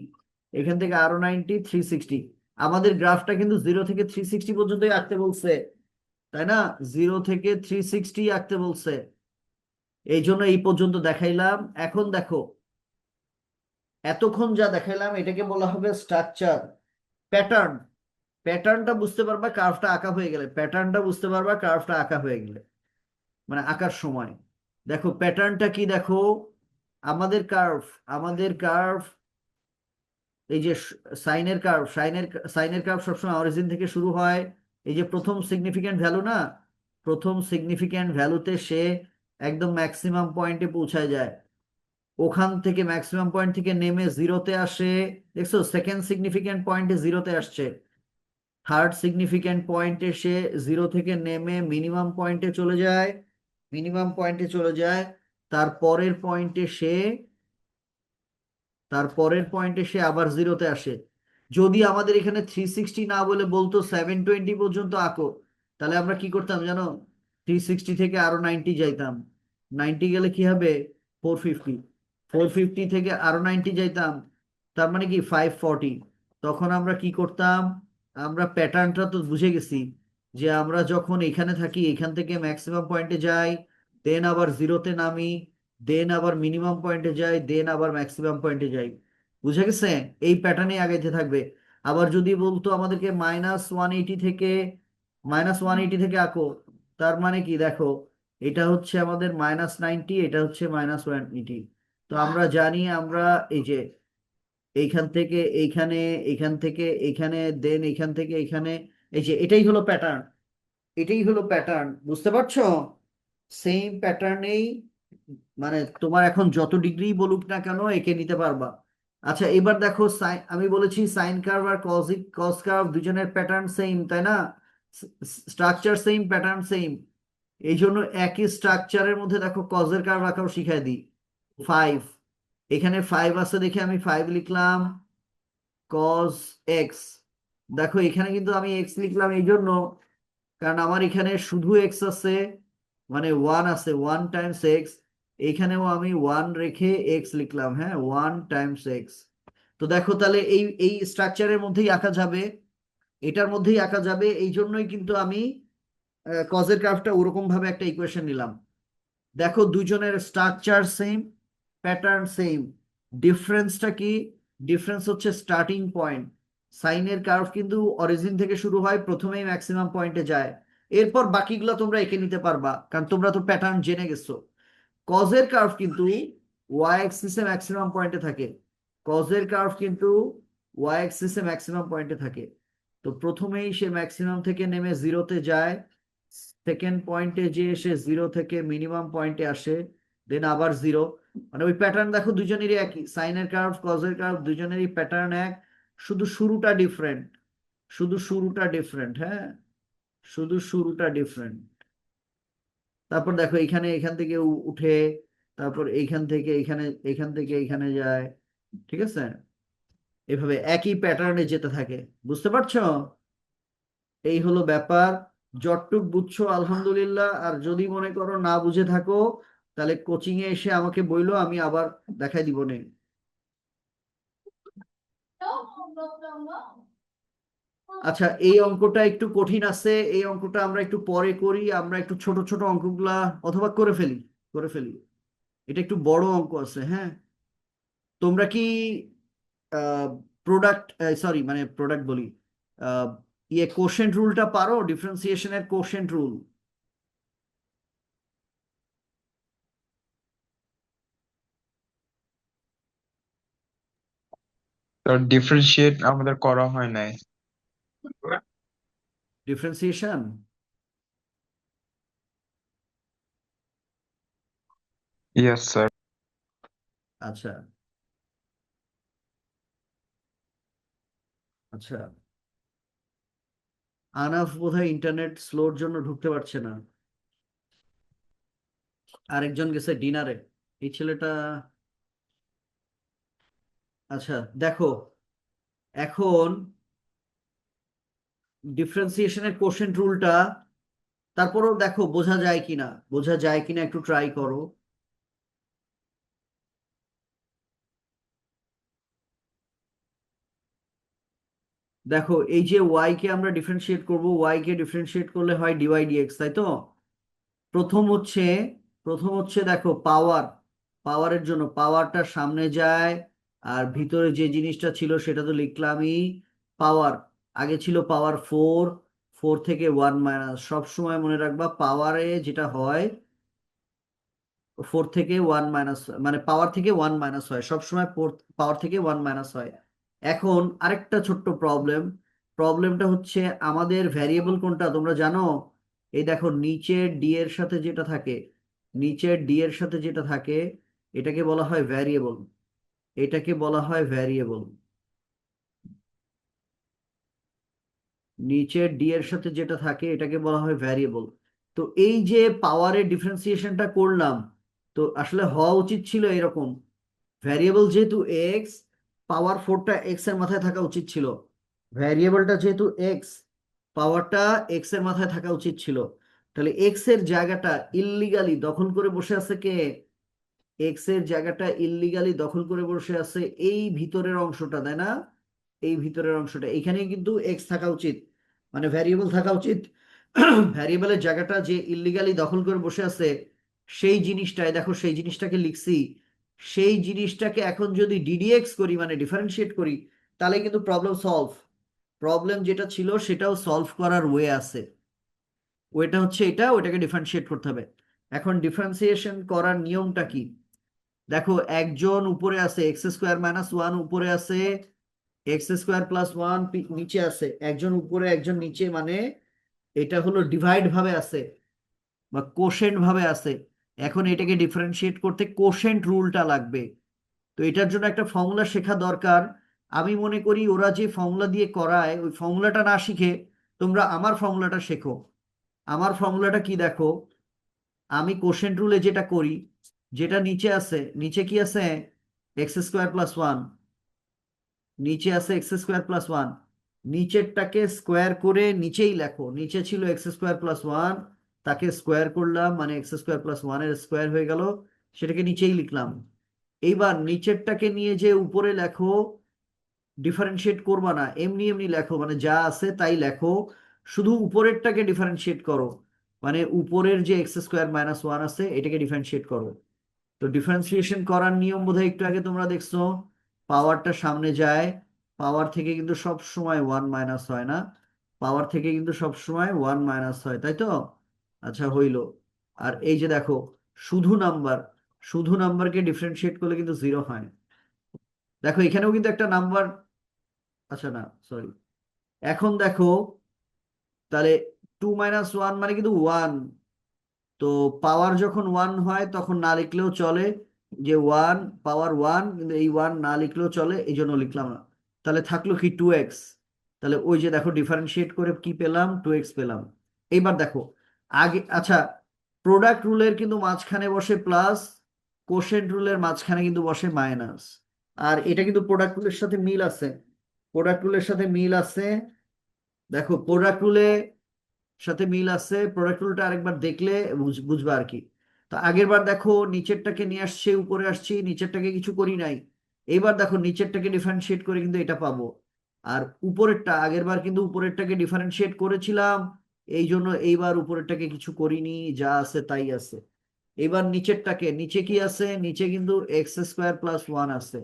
এখান থেকে আরো 90 360। আমাদের গ্রাফটা কিন্তু 0 থেকে 360 পর্যন্তই আঁকতে বলছে, তাই না? 0 থেকে 360 আঁকতে বলছে, এই জন্য এই পর্যন্ত দেখাইলাম। এখন দেখো, এতক্ষণ যা দেখাইলাম এটাকে বলা হবে স্ট্রাকচার, প্যাটার্ন। প্যাটার্নটা বুঝতে পারবা কার্ভটা আঁকা হয়ে গেলে, প্যাটার্নটা বুঝতে পারবা কার্ভটা আঁকা হয়ে গেলে, মানে আঁকার সময়। দেখো প্যাটার্নটা কি দেখো, আমাদের কার্ভ, আমাদের কার্ভ, এই যে সাইনের কার্ভ, সাইনের কার্ভ সবসময় অরিজিন থেকে শুরু হয়, এই যে প্রথম সিগনিফিক্যান্ট ভ্যালু না, প্রথম সিগনিফিক্যান্ট ভ্যালুতে সে একদম ম্যাক্সিমাম পয়েন্টে পৌঁছায় যায়, ওখান থেকে ম্যাক্সিমাম পয়েন্ট থেকে নেমে জিরোতে আসে, দেখছো সেকেন্ড সিগনিফিক্যান্ট পয়েন্টে জিরোতে আসছে, থার্ড সিগনিফিক্যান্ট পয়েন্টে সে জিরো থেকে নেমে মিনিমাম পয়েন্টে চলে যায়, মিনিমাম পয়েন্টে চলে যায়, তারপরের পয়েন্টে সে, তারপরের পয়েন্টে সে আবার জিরোতে আসে। যদি আমাদের এখানে 360 না বলে বলতো 720 পর্যন্ত আঁকো, তাহলে আমরা কি করতাম জানো, 360 থেকে আরো 90 যাইতাম, 90 গেলে কি হবে, 450, 450 থেকে আরো 90 যাইতাম, তার মানে কি 540। তখন আমরা কি করতাম, আমরা প্যাটার্নটা তো বুঝে গেছি, যে আমরা যখন এখানে থাকি এখান থেকে ম্যাক্সিমাম পয়েন্টে যাই, দেন আবার জিরোতে নামি, দেন আবার মিনিমাম পয়েন্টে যাই, দেন আবার ম্যাক্সিমাম পয়েন্টে যাই, বুঝে গেছে? এই প্যাটার্নে আগাইতে থাকবে। আবার যদি বলতো আমাদেরকে -180 থেকে আঁকো, তার মানে কি দেখো, এটা হচ্ছে আমাদের -90, এটা হচ্ছে -180। তো আমরা জানি, আমরা এই যে এইখান থেকে এইখানে, এইখান থেকে এইখানে, দেন এইখান থেকে এইখানে। এই যে এটাই হলো প্যাটার্ন, এটাই হলো প্যাটার্ন, বুঝতে পারছো? সেম প্যাটার্নেই, মানে তোমার এখন যত ডিগ্রি বলুক না কেন এঁকে নিতে পারবা। আচ্ছা এবার দেখো, আমি বলেছি সাইন কার্ভ আর কস কার্ভ দুজনের প্যাটার্ন সেম, তাই না? Structure same, pattern same. এই জন্য একই স্ট্রাকচারের মধ্যে দেখো কজের কার্ভ আঁকাও শিখাই দিই। 5, এখানে 5 আছে দেখে আমি 5 লিখলাম। কজ এক্স, দেখো এখানে কিন্তু আমি এক্স লিখলাম এই জন্য কারণ আমার এখানে শুধু এক্স আছে, মানে 1 আছে, 1 টাইমস এক্স। এখানেও আমি 1 রেখে এক্স লিখলাম, হ্যাঁ, 1 টাইমস এক্স। তো দেখো তাহলে এই এই স্ট্রাকচারের মধ্যেই আঁকা যাবে, এটার মধ্যেই আঁকা যাবে, এই জন্যই কিন্তু আমি কজের কার্ভটা ওরকম ভাবে একটা ইকুয়েশন নিলাম। দেখো দুজনের স্ট্রাকচার সেম, প্যাটার্ন সেম, ডিফারেন্সটা কি? ডিফারেন্স হচ্ছে স্টার্টিং পয়েন্ট। সাইনের কার্ভ কিন্তু অরিজিন থেকে শুরু হয়, প্রথমেই ম্যাক্সিমাম পয়েন্টে যায়, এরপর বাকিগুলো তোমরা এঁকে নিতে পারবা কারণ তোমরা তো প্যাটার্ন জেনে গেছো। কজের কার্ভ কিন্তু ওয়াই অ্যাক্সিসে ম্যাক্সিমাম পয়েন্টে থাকে, কজের কার্ভ কিন্তু ওয়াই অ্যাক্সিসে ম্যাক্সিমাম পয়েন্টে থাকে। তো প্রথমেই সে ম্যাক্সিমাম থেকে নেমে জিরোতে যায়, সেকেন্ড পয়েন্টে যে সে জিরো থেকে মিনিমাম পয়েন্টে আসে, দেন আবার জিরো। মানে ওই প্যাটার্ন দেখো দুজনেরই একই, সাইনের কার্ভ কজের কার্ভ দুজনেরই প্যাটার্ন এক, শুধু শুরুটা ডিফারেন্ট, শুধু শুরুটা ডিফারেন্ট, হ্যাঁ, শুধু শুরুটা ডিফারেন্ট। তারপর দেখো এখানে এখান থেকে উঠে, তারপর এইখান থেকে এখানে, এখান থেকে এখানে যায়, ঠিক আছে? এভাবে একই প্যাটার্নে যেতে থাকে, বুঝতে পারছো? এই হলো ব্যাপার। যতটুক বুঝছো আলহামদুলিল্লাহ, আর যদি মনে করো না বুঝে থাকো তাহলে কোচিং এ এসে আমাকে বইলো, আমি আবার দেখাই দিব নে। আচ্ছা এই অঙ্কটা একটু কঠিন আছে, এই অঙ্কটা আমরা একটু পরে করি, আমরা একটু ছোট ছোট অঙ্কগুলা অথবা করে ফেলি, করে ফেলি। এটা একটু বড় অঙ্ক আছে, হ্যাঁ। তোমরা কি প্রোডাক্ট, সরি মানে প্রোডাক্ট বলি, আহ, কোশেন্ট রুলটা পারো? ডিফারেন্সিয়েশনের কোশেন্ট রুল? তো ডিফারেন্সিয়েট আমাদের করা হয় নাই। Differentiation, yes sir. আচ্ছা, আচ্ছা। আনাফ বোধহয় ইন্টারনেট স্লোর জন্য ঢুকতে পারছে না, আরেকজন গেছে ডিনারে, এই ছেলেটা। আচ্ছা দেখো, এখন ডিফারেন্সিয়েশনের কোশেন্ট রুলটা তারপরেও দেখো বোঝা যায় কিনা, বোঝা যায় কিনা একটু ট্রাই করো। দেখো এই যে ওয়াই কে আমরা ডিফারেন্সিয়েট করব, ওয়াই কে ডিফারেন্সিয়েট করলে হয় ডিওয়াই ডিএক্স, তাই তো? প্রথম হচ্ছে, প্রথম হচ্ছে দেখো পাওয়ার, পাওয়ারের জন্য পাওয়ারটা সামনে যায়, আর ভিতরে যে জিনিসটা ছিল সেটা তো লিখলামই। পাওয়ার আগে ছিল পাওয়ার 4, 4 থেকে 1 মাইনাস, সব সময় মনে রাখবা পাওয়ারে যেটা হয় 4 থেকে 1 মাইনাস, মানে পাওয়ার থেকে 1 মাইনাস হয় সবসময়, পাওয়ার থেকে 1 মাইনাস হয়। এখন আরেকটা ছোট্ট প্রবলেম, প্রবলেমটা হচ্ছে আমাদের ভ্যারিয়েবল কোনটা তোমরা জানো? এই দেখো নিচের ডি এর সাথে যেটা থাকে, নিচের ডি এর সাথে যেটা থাকে এটাকে বলা হয় ভ্যারিয়েবল, এটাকে বলা হয় ভ্যারিয়েবল। নিচের ডি এর সাথে যেটা থাকে এটাকে বলা হয় ভ্যারিয়েবল। তো এই যে পাওয়ারের ডিফারেন্সিয়েশনটা করলাম, তো আসলে হওয়া উচিত ছিল এরকম, ভ্যারিয়েবল যেহেতু এক্স, পাওয়ার 4টা এক্স এর মাথায় থাকা উচিত ছিল, ভ্যারিয়েবলটা যেহেতু এক্স, পাওয়ারটা এক্স এর মাথায় থাকা উচিত ছিল। তাহলে এক্স এর জায়গাটা ইল্লিগালি দখল করে বসে আছে কে? এক্স এর জায়গাটা ইল্লিগালি দখল করে বসে আছে এই ভিতরের অংশটা, তাই না? এই ভিতরের অংশটা, এখানে কিন্তু এক্স থাকা উচিত, মানে ভ্যারিয়েবল থাকা উচিত। ভ্যারিয়েবলের জায়গাটা যে ইল্লিগালি দখল করে বসে আছে সেই জিনিসটাই দেখো, সেই জিনিসটাকে লিখছি। সেই জিনিসটাকে এখন যদি ডিডিএক্স করি মানে ডিফারেন্সিয়েট করি, তাহলে কিন্তু প্রবলেম সলভ, প্রবলেম যেটা ছিল সেটাও সলভ করার ওয়ে আছে। ওয়েটা হচ্ছে এটা, ওইটাকে ডিফারেন্সিয়েট করতে হবে। এখন ডিফারেন্সিয়েশন করার নিয়মটা কি? দেখো একজন উপরে আছে এক্স স্কোয়ার মাইনাস ওয়ান উপরে আছে, এক্স স্কোয়ার প্লাস ওয়ান নিচে আছে, একজন উপরে একজন নিচে, মানে এটা হলো ডিভাইড ভাবে আছে বা কোশেন্ট ভাবে আছে। এখন এটাকে ডিফারেন্সিয়েট করতে কোশেন্ট রুলটা লাগবে। তো এটার জন্য একটা ফর্মুলা শেখা দরকার। আমি মনে করি ওরা যে ফর্মুলা দিয়ে করায় ওই ফর্মুলাটা না শিখে তোমরা আমার ফর্মুলাটা শেখো। আমার ফর্মুলাটা কি দেখো, আমি কোশেন্ট রুলে যেটা করি, যেটা নিচে আছে, নিচে কি আছে, এক্স স্কোয়ার প্লাস ওয়ান, নিচে আছে এক্স স্কোয়ার প্লাস ওয়ান, নিচেরটাকে স্কোয়ার করে নিচেই লেখো। নিচে ছিল এক্স স্কোয়ার প্লাস ওয়ান, তাকে স্কোয়ার করলাম, মানে এক্স স্কোয়ার প্লাস ওয়ানের স্কোয়ার হয়ে গেল, সেটাকে নিচেই লিখলাম। এইবার নিচেরটাকে নিয়ে যে উপরে লেখো, ডিফারেন্সিয়েট করবা না, এমনি এমনি লেখো, মানে যা আছে তাই লেখো। শুধু উপরেরটাকে ডিফারেন্সিয়েট করো, মানে উপরের যে এক্স স্কোয়ার মাইনাস ওয়ান আছে এটাকে ডিফারেন্সিয়েট করো। তো ডিফারেন্সিয়েশন করার নিয়ম বোধহয় একটু আগে তোমরা দেখছো, পাওয়ারটা সামনে যায়, পাওয়ার থেকে কিন্তু সব সময় ওয়ান মাইনাস হয় না, পাওয়ার থেকে কিন্তু সব সময় ওয়ান মাইনাস হয়, তাই তো? আচ্ছা হইলো। আর এই যে দেখো, শুধু নাম্বার, শুধু নাম্বারকে ডিফারেন্সিয়েট করলে কিন্তু জিরো হয়। দেখো এখানেও কিন্তু একটা নাম্বার, আচ্ছা না সরি, এখন দেখো, তাহলে টু মাইনাস ওয়ান মানে কিন্তু ওয়ান। তো পাওয়ার যখন ওয়ান হয় তখন না লিখলেও চলে, যে ওয়ান পাওয়ার ওয়ান, কিন্তু এই ওয়ান না লিখলেও চলে, এই জন্য লিখলাম না। তাহলে থাকলো কি টু এক্স। তাহলে ওই যে দেখো ডিফারেন্সিয়েট করে কি পেলাম, টু এক্স পেলাম। এইবার দেখো আগে, আচ্ছা, প্রোডাক্ট রুলের কিন্তু মাঝখানে বসে প্লাস, কোশেন্ট রুলের মাঝখানে কিন্তু বসে মাইনাস। আর এটা কিন্তু প্রোডাক্ট রুলের সাথে মিল আছে, প্রোডাক্ট রুলের সাথে মিল আছে। দেখো প্রোডাক্ট রুলে সাথে মিল আছে, প্রোডাক্ট রুলটা আরেকবার দেখলে বুঝবা আর কি। তো আগের বার দেখো নিচেরটাকে নিয়ে আসছে উপরে আসছি, নিচেরটাকে কিছু করি নাই। এবার দেখো নিচেরটাকে ডিফারেন্সিয়েট করে কিন্তু এটা পাবো। আর উপরেরটা আগের বার কিন্তু উপরেরটাকে ডিফারেন্সিয়েট করেছিলাম, এই জন্য এইবার উপরেরটাকে কিছু করিনি, যা আছে তাই আছে। এবার নিচেরটাকে, নিচে কি আছে, নিচে কিন্তু এক্স স্কোয়ার প্লাস ওয়ান আছে,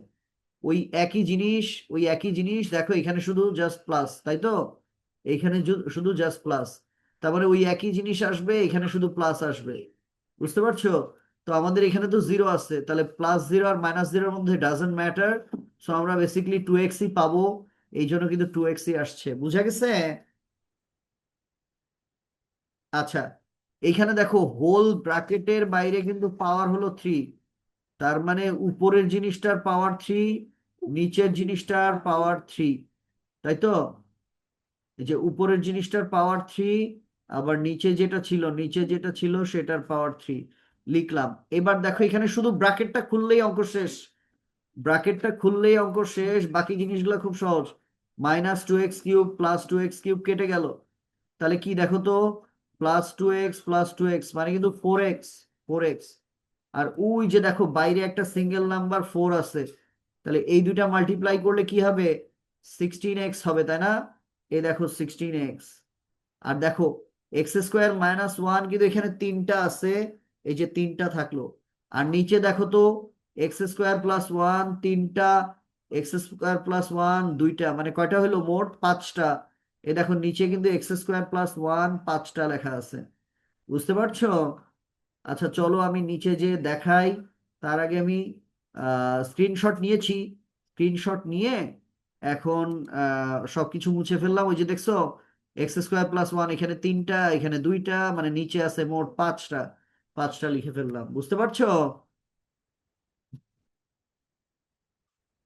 ওই একই জিনিস, ওই একই জিনিস দেখো এখানে শুধু জাস্ট প্লাস, তাই তো? এইখানে শুধু জাস্ট প্লাস, তারপরে ওই একই জিনিস আসবে, এখানে শুধু প্লাস আসবে। বুঝতে পারছো? তো আমাদের এখানে তো জিরো আছে, তাহলে প্লাস জিরো আর মাইনাস জিরোর মধ্যে ডাজন্ট ম্যাটার। সো আমরা বেসিক্যালি টু এক্সই পাবো, এই জন্য কিন্তু টু এক্সই আসছে। বুঝা গেছে? আচ্ছা, এইখানে দেখো হোল ব্র্যাকেটের বাইরে কিন্তু পাওয়ার হলো থ্রি, তার মানে উপরের জিনিসটার পাওয়ার থ্রি, নিচের জিনিসটার পাওয়ার থ্রি, তাই তো? এই যে উপরের জিনিসটার পাওয়ার থ্রি, আবার নিচে যেটা ছিল, নিচে যেটা ছিল সেটার পাওয়ার থ্রি লিখলাম। এবার দেখো এখানে শুধু ব্র্যাকেটটা খুললেই অঙ্ক শেষ, ব্র্যাকেটটা খুললেই অঙ্ক শেষ, বাকি জিনিসগুলো খুব সহজ। Minus two X cube plus two X cube কেটে গেল, তাহলে কি দেখো তো, প্লাস টু এক্স মানে কিন্তু ফোর এক্স, ফোর এক্স। আর ওই যে দেখো বাইরে একটা সিঙ্গেল নাম্বার ফোর আছে, তাহলে এই দুইটা মাল্টিপ্লাই করলে কি হবে, সিক্সটিন এক্স হবে, তাই না? এই দেখো সিক্সটিন এক্স। আর দেখো এক্স স্কোয়ার মাইনাস ওয়ান কিন্তু এখানে তিনটা আছে, এই যে তিনটা থাকলো। আর নিচে দেখো তো, এক্স স্কোয়ার প্লাস ওয়ান তিনটা, এক্স স্কোয়ার প্লাস ওয়ান দুইটা, মানে কয়টা হলো মোট, পাঁচটা। এ দেখো নিচে কিন্তু এক্স স্কোয়ার প্লাস ওয়ান পাঁচটা লেখা আছে। বুঝতে পারছো? আচ্ছা চলো আমি নিচে যে দেখাই, তার আগে আমি স্ক্রিনশট নিয়েছি, স্ক্রিনশট নিয়ে এখন সবকিছু মুছে ফেললাম। ওই যে দেখছো এক্স স্কোয়ার প্লাস ওয়ান এখানে তিনটা, এখানে দুইটা, মানে নিচে আছে মোট পাঁচটা, পাঁচটা লিখে ফেললাম। বুঝতে পারছো?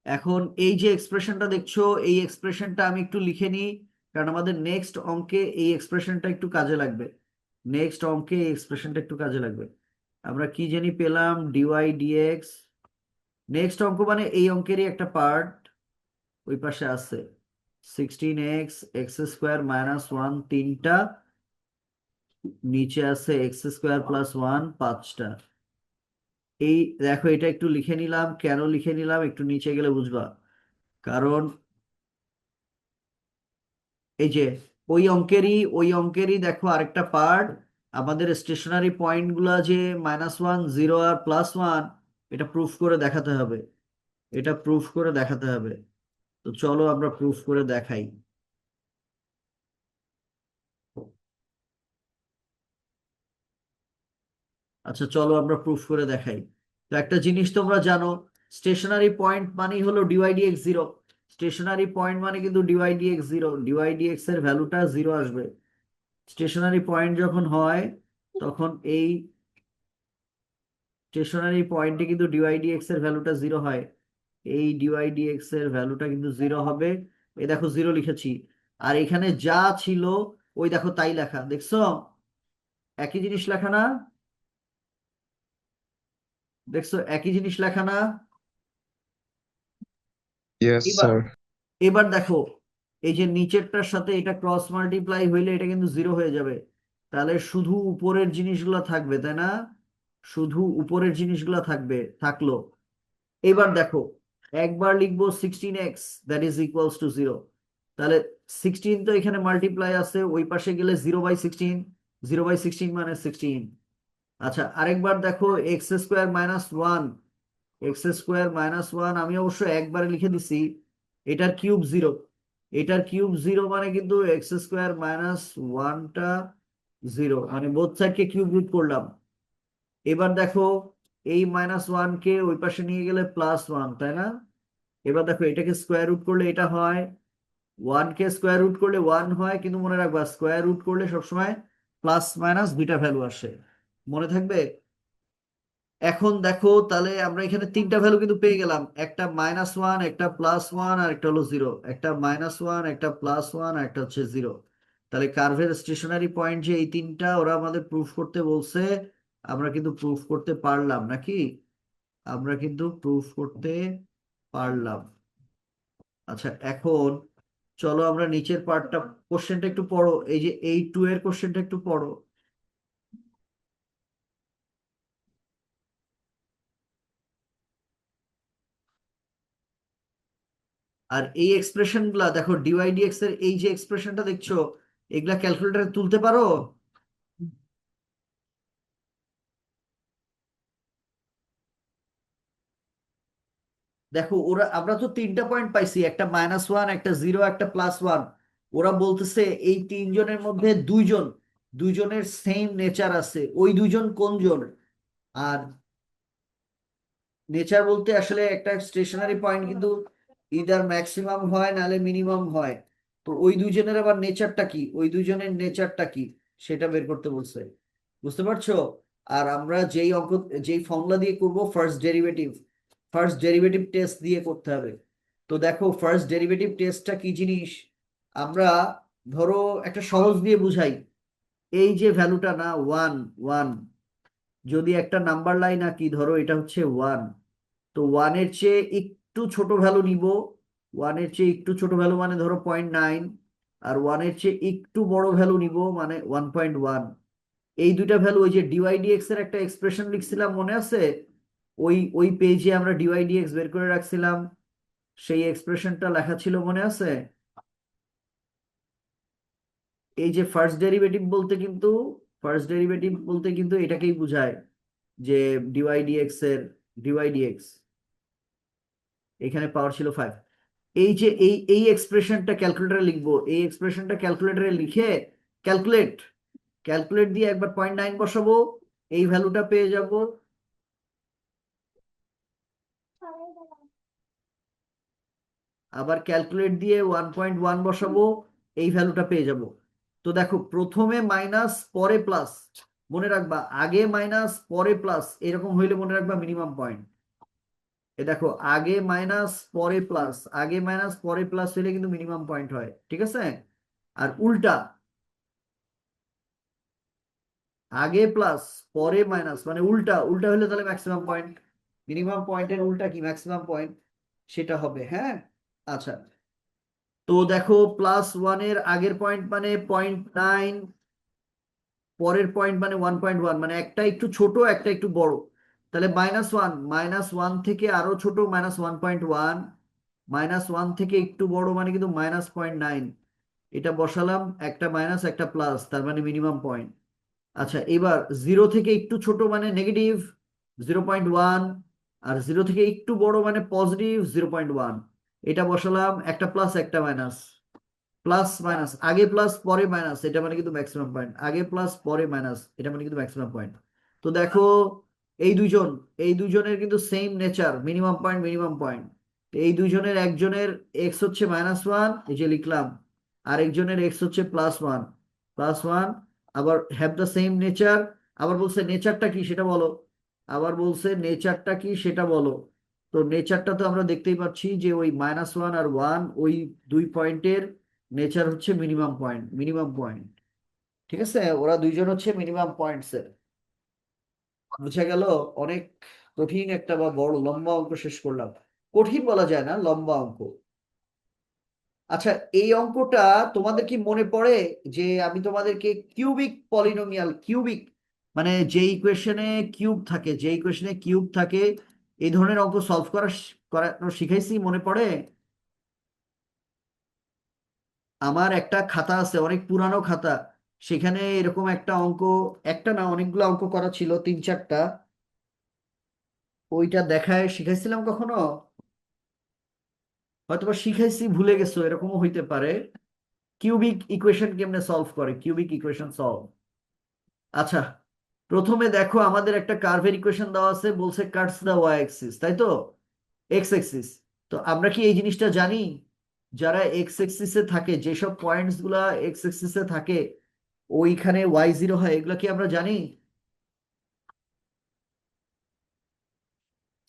এখন এই যে এক্সপ্রেশনটা দেখছো, এই এক্সপ্রেশনটা আমি একটু লিখে নিই, কারণ আমাদের নেক্সট অঙ্কে এই এক্সপ্রেশনটা একটু কাজে লাগবে, নেক্সট অঙ্কে এই এক্সপ্রেশনটা একটু কাজে লাগবে। আমরা কি জানি পেলাম, ডিওয়াই ডিএক্স, নেক্সট অঙ্ক মানে এই অঙ্কেরই একটা পার্ট ওই পাশে আছে, sixteen x, x square minus one তিনটা, নিচে আছে এক্স স্কোয়ার প্লাস ওয়ান পাঁচটা। এই দেখো এটা একটু লিখে নিলাম, কেন লিখে নিলাম একটু নিচে গেলে বুঝবা। কারণ এই যে ওই অঙ্কেরই দেখো আরেকটা পার্ট, আমাদের স্টেশনারি পয়েন্ট গুলা যে মাইনাস ওয়ান জিরো আর প্লাস ওয়ান, এটা প্রুফ করে দেখাতে হবে, এটা প্রুফ করে দেখাতে হবে। তো চলো আমরা প্রুফ করে দেখাই। আচ্ছা চলো আমরা প্রুফ করে দেখাই। তো একটা জিনিস তোমরা জানো, স্টেশনারি পয়েন্ট মানেই হলো ডিওয়াইডিএক্স জিরো। স্টেশনারি পয়েন্ট মানে কিন্তু ডিওয়াইডিএক্স জিরো, ডিওয়াইডিএক্স এর ভ্যালুটা জিরো আসবে। স্টেশনারি পয়েন্ট যখন হয় তখন এই স্টেশনারি পয়েন্টে কিন্তু ডিওয়াইডিএক্স এর ভ্যালুটা জিরো হয়। এই ডিওয়াইডিএক্স এর ভ্যালুটা কিন্তু জিরো হবে। এই দেখো জিরো লিখেছি। আর এখানে যা ছিল ওই দেখো তাই লেখা, দেখছো? একই জিনিস লেখা না? দেখছো একই জিনিস লেখা না? Yes, এবার sir. এবার দেখো, এই যে নিচেরটার সাথে এটা ক্রস মাল্টিপ্লাই হইলে এটা কিন্তু জিরো হয়ে যাবে। তাহলে শুধু উপরের জিনিসগুলো থাকবে, তাই না? শুধু উপরের জিনিসগুলো থাকলো। এবার দেখো, একবার লিখবো 16x, that is equals to zero. তাহলে 16 তো এখানে মাল্টিপ্লাই আছে, ওই পাশে গেলে 0/16, 0/16 মানে 16। আচ্ছা, আরেকবার দেখো, x² - 1, x² - 1 আমি অবশ্য একবারে লিখে দিছি। এটার কিউব জিরো, এটার কিউব জিরো মানে কিন্তু x² - 1টা জিরো, মানে বোথ সাইডকে কিউব রুট করলাম। এবার দেখো, এই -1 কে ওই পাশে নিয়ে গেলে +1, তাই না? এবার দেখো, এটাকে স্কোয়ার রুট করলে এটা হয়, 1 কে স্কোয়ার রুট করলে 1 হয়, কিন্তু মনে রাখবা স্কোয়ার রুট করলে সবসময় প্লাস মাইনাস দুইটা ভ্যালু আসে, মনে থাকবে। এখন দেখো, তাহলে আমরা এখানে তিনটা ভ্যালু কিন্তু পেয়ে গেলাম, একটা -1, একটা +1, আর একটা হলো জিরো। একটা -1, একটা +1, আর একটা হচ্ছে জিরো। তাহলে কার্ভের স্টেশনারি পয়েন্ট যে এই তিনটা, ওরা আমাদের প্রুফ করতে বলছে, আমরা কিন্তু প্রুফ করতে পারলাম নাকি? আমরা কিন্তু প্রুফ করতে পারলাম। আচ্ছা, এখন চলো আমরা নিচের পার্টটা, কোশ্চেনটা একটু পড়ো, এই যে 8-2 এর কোশ্চেনটা একটু পড়ো। আর এই এক্সপ্রেশন গুলা দেখো, ডিওয়াইডিএক্স এর এই যে এক্সপ্রেশনটা দেখছো, এগুলা ক্যালকুলেটরে তুলতে পারো? দেখো, ওরা, আমরা তো তিনটা পয়েন্ট পাইছি, একটা -1, একটা জিরো, একটা +1। ওরা বলতেছে এই তিনজনের মধ্যে দুইজন, দুইজনের সেম নেচার আছে, ওই দুইজন কোনজন? আর নেচার বলতে আসলে একটা স্টেশনারি পয়েন্ট কিন্তু ইদার ম্যাক্সিমাম হয় নাহলে মিনিমাম হয়। তো ওই দুইজনের আবার নেচারটা কি, ওই দুইজনের নেচারটা কি, সেটা বের করতে বলছে। বুঝতে পারছো? আর আমরা যেই অঙ্ক, যেই ফর্মুলা দিয়ে করব, ফার্স্ট ডেরিভেটিভ টেস্ট দিয়ে করতে হবে। তো দেখো, ফার্স্ট ডেরিভেটিভ টেস্টটা কি জিনিস, আমরা ধরো একটা সহজ দিয়ে বুঝাই। এই যে ভ্যালুটা না, ওয়ান, ওয়ান, যদি একটা নাম্বার লাইন আঁকি, ধরো এটা হচ্ছে ওয়ান, তো ওয়ানের চেয়ে একটু ছোট ভ্যালু নিব। ওয়ানের চেয়ে একটু ছোট ভ্যালু মানে ধরো 0.9, আর ওয়ানের চেয়ে একটু বড় ভ্যালু নিব মানে 1.1। এই দুইটা ভ্যালু, ওই যে ডিওয়াইডিএক্স এর একটা এক্সপ্রেশন লিখছিলাম মনে আছে? ওই ওই পেজে আমরা ডিওয়াইডিএক্স বের করে রাখছিলাম, সেই এক্সপ্রেশনটা লেখা ছিল মনে আছে? এই যে ফার্স্ট ডেরিভেটিভ বলতে কিন্তু এটাকেই বোঝায়, যে ডিওয়াইডিএক্স এর ডিওয়াইডিএক্স, এখানে পাওয়ার ছিল 5। এই যে এই এই এক্সপ্রেশনটা ক্যালকুলেটরে লিখবো, এই এক্সপ্রেশনটা ক্যালকুলেটরে লিখে, ক্যালকুলেট ক্যালকুলেট দিয়ে একবার 0.9 বসাবো, এই ভ্যালুটা পেয়ে যাব। আবার ক্যালকুলেট দিয়ে 1.1 বসাবো, এই ভ্যালুটা পেয়ে যাব। তো দেখো, প্রথমে মাইনাস পরে প্লাস, মনে রাখবা আগে মাইনাস পরে প্লাস, এরকম হইলে মনে রাখবা মিনিমাম পয়েন্ট। এ দেখো, আগে মাইনাস পরে প্লাস, আগে মাইনাস পরে প্লাস হইলে কিন্তু মিনিমাম পয়েন্ট হয়, ঠিক আছে? আর উল্টা, আগে প্লাস পরে মাইনাস মানে উল্টা, উল্টা হলে তাহলে ম্যাক্সিমাম পয়েন্ট। মিনিমাম পয়েন্টের উল্টা কি, ম্যাক্সিমাম পয়েন্ট, সেটা হবে, হ্যাঁ। আচ্ছা, তো দেখো, +1 এর আগের পয়েন্ট মানে 0.9, পরের পয়েন্ট মানে 1.1, মানে একটা একটু ছোট একটা একটু বড়। তাহলে -1 থেকে আরো ছোট -1.1, -1 থেকে একটু বড় মানে কিন্তু -0.9। এটা বসালাম, একটা মাইনাস একটা প্লাস, তার মানে মিনিমাম পয়েন্ট। আচ্ছা, এবার জিরো থেকে একটু ছোট মানে নেগেটিভ 0.1, আর জিরো থেকে একটু বড় মানে পজিটিভ 0.1। এটা বসালাম, একটা প্লাস একটা মাইনাস, প্লাস মাইনাস, আগে প্লাস পরে মাইনাস, এটা মানে কিন্তু ম্যাক্সিমাম পয়েন্ট, আগে প্লাস পরে মাইনাস, এটা মানে কিন্তু ম্যাক্সিমাম পয়েন্ট। তো দেখো, এই দুইজন, এই দুইজনের কিন্তু same nature, minimum point minimum point. এই দুইজনের একজনের এক্স হচ্ছে -1, এই যে লিখলাম, আর একজনের এক্স হচ্ছে +1, আবার হ্যাভ দ্য সেম নেচার। আবার বলছে নেচারটা কি সেটা বলো, আবার বলছে নেচারটা কি সেটা বলো। তো নেচারটা তো আমরা দেখতেই পাচ্ছি যে ওই -1 আর 1, ওই দুই পয়েন্টের নেচার হচ্ছে মিনিমাম পয়েন্ট মিনিমাম পয়েন্ট। ঠিক আছে, ওরা দুইজন হচ্ছে মিনিমাম পয়েন্টসের। বুঝা গেল? অনেক কঠিন একটা বা বড় লম্বা অঙ্ক শেষ করলাম। কঠিন বলা যায় না, লম্বা অঙ্ক। আচ্ছা, এই অঙ্কটা তোমাদের কি মনে পড়ে যে আমি তোমাদেরকে কিউবিক পলিনোমিয়াল, কিউবিক মানে যে ইকুয়েশনে কিউব থাকে, যে ইকুয়েশনে কিউব থাকে, এই ধরনের অঙ্ক সলভ করানো শিখাইছি, মনে পড়ে? আমার একটা খাতা আছে, অনেক পুরানো খাতা, সেখানে এরকম একটা অঙ্ক, একটা না অনেকগুলো অঙ্ক করা ছিল, 3-4টা। ওইটা দেখায় শিখাইছিলাম কখনো? হয়তোবা শিখাইছি ভুলে গেছো, এরকমও হইতে পারে। কিউবিক ইকুয়েশন কেমনে সলভ করে, কিউবিক ইকুয়েশন সলভ। আচ্ছা, প্রথমে দেখো আমাদের একটা কার্ভের ইকুয়েশন দেওয়া আছে, বলছে কাটস দা ওয়াই অ্যাক্সিস, তাই তো? X Axis. তো আমরা কি এই জিনিসটা জানি? যারা এক্স অ্যাক্সিসে থাকে, যেসব পয়েন্টস গুলা এক্স অ্যাক্সিসে থাকে ওইখানে y0 হয়, এগুলা কি আমরা জানি?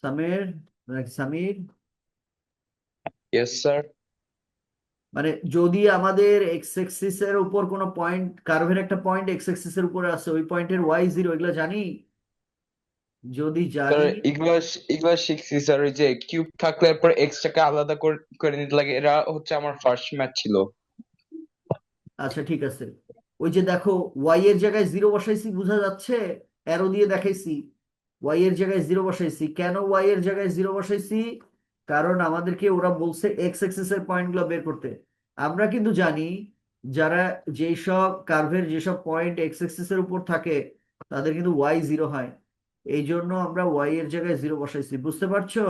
Samir, Samir, yes sir. মানে যদি আমাদের এক্স অ্যাক্সিস এর উপর কোনো পয়েন্ট, কার্ভের একটা পয়েন্ট এক্স অ্যাক্সিস এর উপরে আছে, ওই পয়েন্টের y0, এগুলা জানি? যদি স্যার জানি, এগুলা এগুলা শিখছি স্যার, ওই যে কিউব থাকলে এরপর এক্সট্রাকে আলাদা করে নিতে লাগে, এরা হচ্ছে আমার ফার্স্ট ম্যাথ ছিল। আচ্ছা ঠিক আছে। ওই যে দেখো, ওয়াই এর জায়গায় 0 বসাইছি, বোঝা যাচ্ছে? অ্যারো দিয়ে দেখাইছি, ওয়াই এর জায়গায় 0 বসাইছি। কেন ওয়াই এর জায়গায় 0 বসাইছি? কারণ আমাদেরকে ওরা বলছে এক্স অ্যাক্সিস এর পয়েন্ট গুলো বের করতে। আমরা কিন্তু জানি যারা, যেই সব কার্ভের যেসব পয়েন্ট এক্স অ্যাক্সিস এর উপর থাকে তাদের কিন্তু y0 হয়। এই জন্য আমরা ওয়াই এর জায়গায় 0 বসাইছি, বুঝতে পারছো?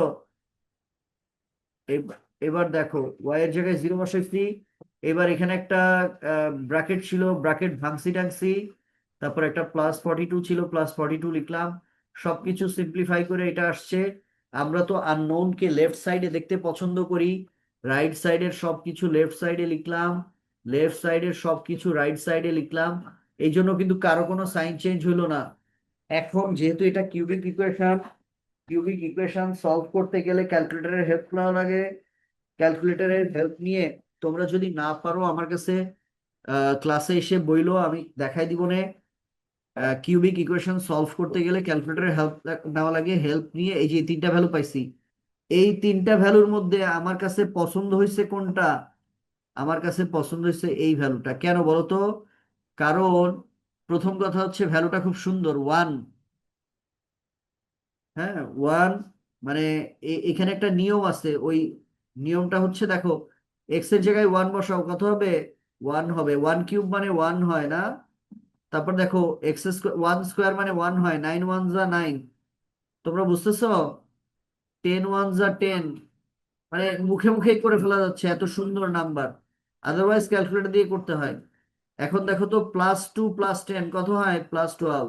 এবার দেখো, ওয়াই এর জায়গায় 0 বসাইছি। এবার এখানে একটা ব্র্যাকেট ছিল, ব্র্যাকেট ভাঙছি টাংছি, তারপর একটা +42 ছিল, +42 লিখলাম। সবকিছু সিম্পলিফাই করে এটা আসছে। আমরা তো আননোন কে লেফট সাইডে দেখতে পছন্দ করি, রাইট সাইডের সবকিছু লেফট সাইডে লিখলাম, লেফট সাইডের সবকিছু রাইট সাইডে লিখলাম। এই জন্য কিন্তু কারো কোনো সাইন চেঞ্জ হইলো না। এখন যেহেতু এটা cubic equation, cubic equation solve করতে গেলে ক্যালকুলেটরের হেল্প নেওয়া লাগে। ক্যালকুলেটরের হেল্প নিয়ে তোমরা যদি না পারো আমার কাছে ক্লাসে এসে বইলো, আমি দেখাই দিব না। কিউবিক ইকুয়েশন সলভ করতে গেলে ক্যালকুলেটরের হেল্প নেওয়া লাগে। হেল্প নিয়ে এই যে 3টা ভ্যালু পাইছি, এই 3টা ভ্যালুর মধ্যে আমার কাছে পছন্দ হয়েছে কোনটা? আমার কাছে পছন্দ হয়েছে এই ভ্যালুটা। কেন বলো তো? কারণ প্রথম কথা হচ্ছে ভ্যালুটা খুব সুন্দর, 1। হ্যাঁ, 1, মানে এখানে একটা নিয়ম আছে, ওই নিয়মটা হচ্ছে দেখো, এক্স এর জায়গায় 1 বসাও, কত হবে? 1 হবে। 1³ মানে 1 হয় না? তারপর দেখো, এক্স স্কোয়ার, 1² মানে 1 হয়, 9 1 যা 9। তোমরা বুঝতেছো? 10 1 যা 10, মানে মুখে মুখে করে ফেলা যাচ্ছে, এত সুন্দর নাম্বার। আদারওয়াইজ ক্যালকুলেটর দিয়ে করতে হয়। এখন দেখো তো, +2 + 10 কত হয়? +12।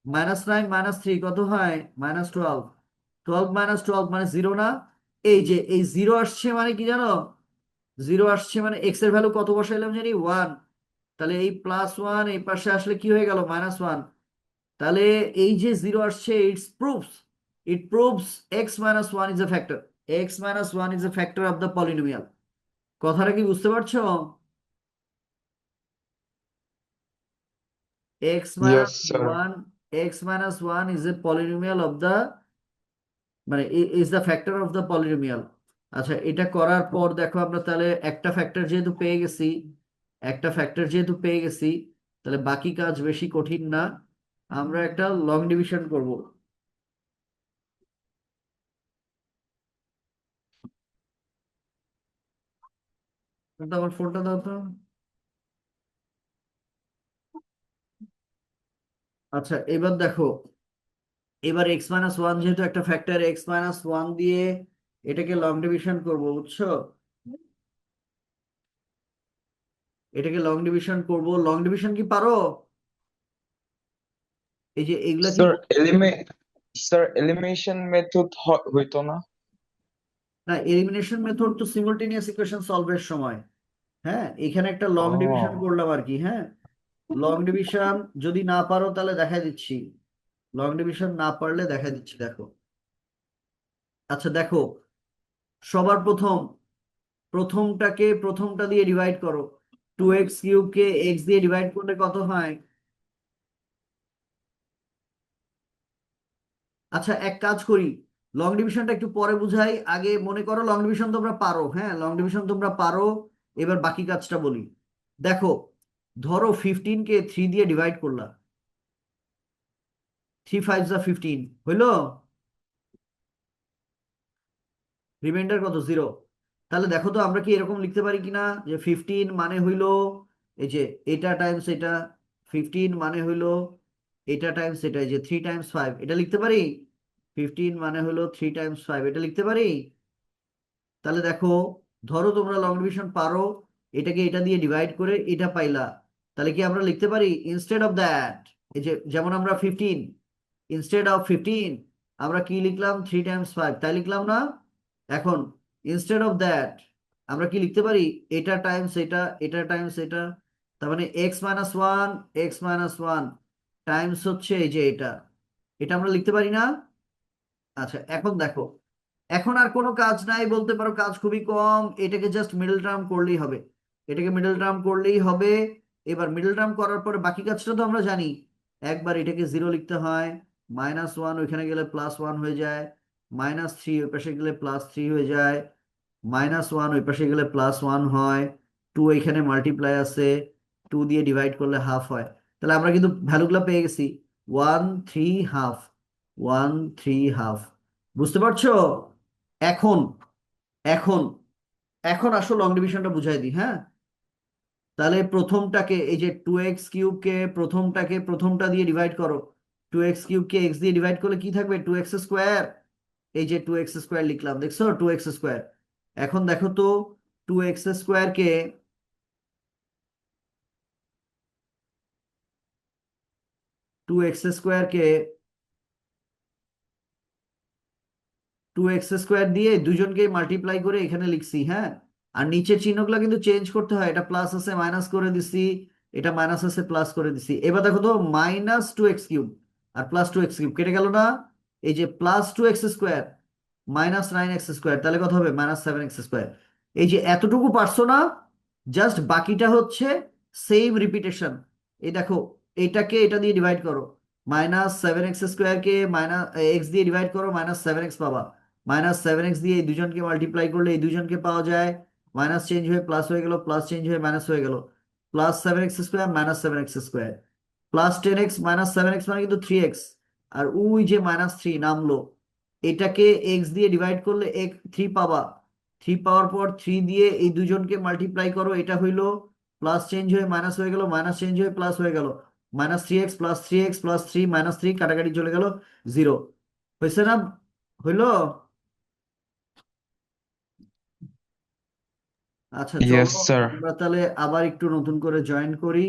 -9 -3 কত হয়? -12। 12 - 12 মানে 0 না? এই যে এই 0 আসছে মানে কি জানো? 0 আসছে মানে এক্স এর ভ্যালু কত বসাইলাম জানি? 1। তাহলে এই +1 এই পাশে আসলে কি হয়ে গেল? -1। তাহলে এই যে 0 আসছে, it proves x - 1 is a factor, x - 1 is a factor of the polynomial. কথাটা কি বুঝতে পারছো? x yes minus sir. 1, x minus 1 is a polynomial of the, মানে is the factor of the polynomial. আচ্ছা, এটা করার পর দেখো আমরা তাহলে একটা ফ্যাক্টর যেহেতু পেয়ে গেছি, একটা ফ্যাক্টর যেহেতু পেয়ে গেছি, তাহলে বাকি কাজ বেশি কঠিন না। আমরা একটা লং ডিভিশন করব। কিন্তু আমার ফোনটা দাও তো। আচ্ছা, এবার দেখো, এবার x - 1 যেহেতু একটা ফ্যাক্টর, x - 1 দিয়ে এটাকে লং ডিভিশন করব, বুঝছো? এটাকে লং ডিভিশন করব। লং ডিভিশন কি পারো? এই যে এইগুলা কি স্যার স্যার এলিমিনেশন মেথড হইতো না? না, এলিমিনেশন মেথড তো সিমultaneous ইকুয়েশন সলভের সময়। হ্যাঁ, এখানে একটা লং ডিভিশন ও করলাম আর কি। হ্যাঁ, লং ডিভিশন যদি না পারো তাহলে দেখা দিচ্ছি, লং ডিভিশন না পারলে দেখা দিচ্ছি, দেখো। আচ্ছা দেখো, সবার প্রথম প্রথমটা দিয়ে ডিভাইড করো। 2x³ কে x দিয়ে ডিভাইড করলে কত হয়? আচ্ছা এক কাজ করি, লং ডিভিশনটা একটু পরে বুঝাই, আগে মনে করো লং ডিভিশন তোমরা পারো। হ্যাঁ, লং ডিভিশন তোমরা পারো। এবার বাকি কাজটা বলি। দেখো, ধরো 15 কে 3 দিয়ে ডিভাইড করলা, 3 5 15 হইলো, রিমাইন্ডার কত? 0। তাহলে দেখো তো আমরা কি এরকম লিখতে পারি কিনা, যে 15 মানে হইলো এই যে এটা টাইমস এটা, 15 মানে হইলো এটা টাইমস এটা, এই যে 3 × 5, এটা লিখতে পারি। 15 মানে হলো 3 × 5, এটা লিখতে পারি। তাহলে দেখো, ধরো তোমরা লং ডিভিশন পারো, এটাকে এটা দিয়ে ডিভাইড করে এটা পাইলা, তাহলে কি আমরা লিখতে পারি ইনস্টেড অফ দ্যাট, এই যে যেমন আমরা 15, ইনস্টেড অফ 15 আমরা কি লিখলাম? 3 × 5, তাই লিখলাম না? এখন ইনস্টেড অফ দ্যাট আমরা কি লিখতে পারি? এটা টাইমস এটা, এটা টাইমস এটা, তার মানে x−1 x−1 টাইমস হচ্ছে এই যে এটা, এটা আমরা লিখতে পারি না? আচ্ছা এখন দেখো, এখন আর কোনো কাজ নাই বলতে পারো, কাজ খুবই কম, এটাকে জাস্ট মিডল টার্ম করলেই হবে, এটাকে মিডল টার্ম করলেই হবে। এবার মিডল টার্ম করার পরে বাকি কাজটা তো আমরা জানি, একবার এটাকে 0 লিখতে হয়, -1 ওইখানে গেলে +1 হয়ে যায়, -3 ওই পাশে গেলে +3 হয়ে যায়, -1 ওই পাশে গেলে +1 হয়, 2 এখানে মাল্টিপ্লাই আছে, 2 দিয়ে ডিভাইড করলে হাফ হয়। তাহলে আমরা কিন্তু ভ্যালুগুলো পেয়ে গেছি, 1 3 ½ 1 3 ½ বুঝতে পারছো? এখন এখন এখন আসলে লং ডিভিশনটা বুঝাই দিই। হ্যাঁ, তাহলে প্রথমটাকে এই যে 2x³ কে প্রথমটা দিয়ে ডিভাইড করো, 2x³ কে x দিয়ে ডিভাইড করলে কি থাকবে? 2x²। এই যে 2x² লিখলাম, দেখছো 2x²। এখন দেখো তো, 2x² কে 2x² কে 2x² দিয়ে দুজনকে মাল্টিপ্লাই করে এখানে লিখছি। হ্যাঁ, আর নিচের চিহ্নগুলো কিন্তু চেঞ্জ করতে হয়, এটা প্লাস আছে মাইনাস করে দিছি, এটা মাইনাস আছে প্লাস করে দিছি। এবার দেখো তো, -2x³ আর +2x³ কেটে গেল না? এই যে +2x² -9x², তাহলে কত হবে? -7x²। এই যে এতটুকু পারছো না, জাস্ট বাকিটা হচ্ছে সেম রিপিটেশন। এই দেখো, এটাকে এটা দিয়ে ডিভাইড করো, -7x²কে এক্স দিয়ে ডিভাইড করো, -7x পাবা, -7x দিয়ে এই দুজনকে মাল্টিপ্লাই করলে এই দুজনকে পাওয়া যায়, মাইনাস চেঞ্জ হয়ে প্লাস হয়ে গেল, প্লাস চেঞ্জ হয়ে মাইনাস হয়ে গেল, +7x² -7x², +10x -7x মানে কিন্তু 3x, আর ওই যে -3 নামলো, এটাকে এক্স দিয়ে ডিভাইড করলে 3 পাবা, 3 পাওয়ার পর 3 দিয়ে এই দুজনকে মাল্টিপ্লাই করো, এটা হইলো প্লাস চেঞ্জ হয়ে মাইনাস হয়ে গেল, মাইনাস চেঞ্জ হয়ে প্লাস হয়ে গেল, -3x +3x +3 -3 কাটাকাটি চলে গেল, 0 হয়েছে না? হইলো? আচ্ছা চলো, ইয়েস স্যার। আমরা তাহলে আবার একটু নতুন করে জয়েন করি।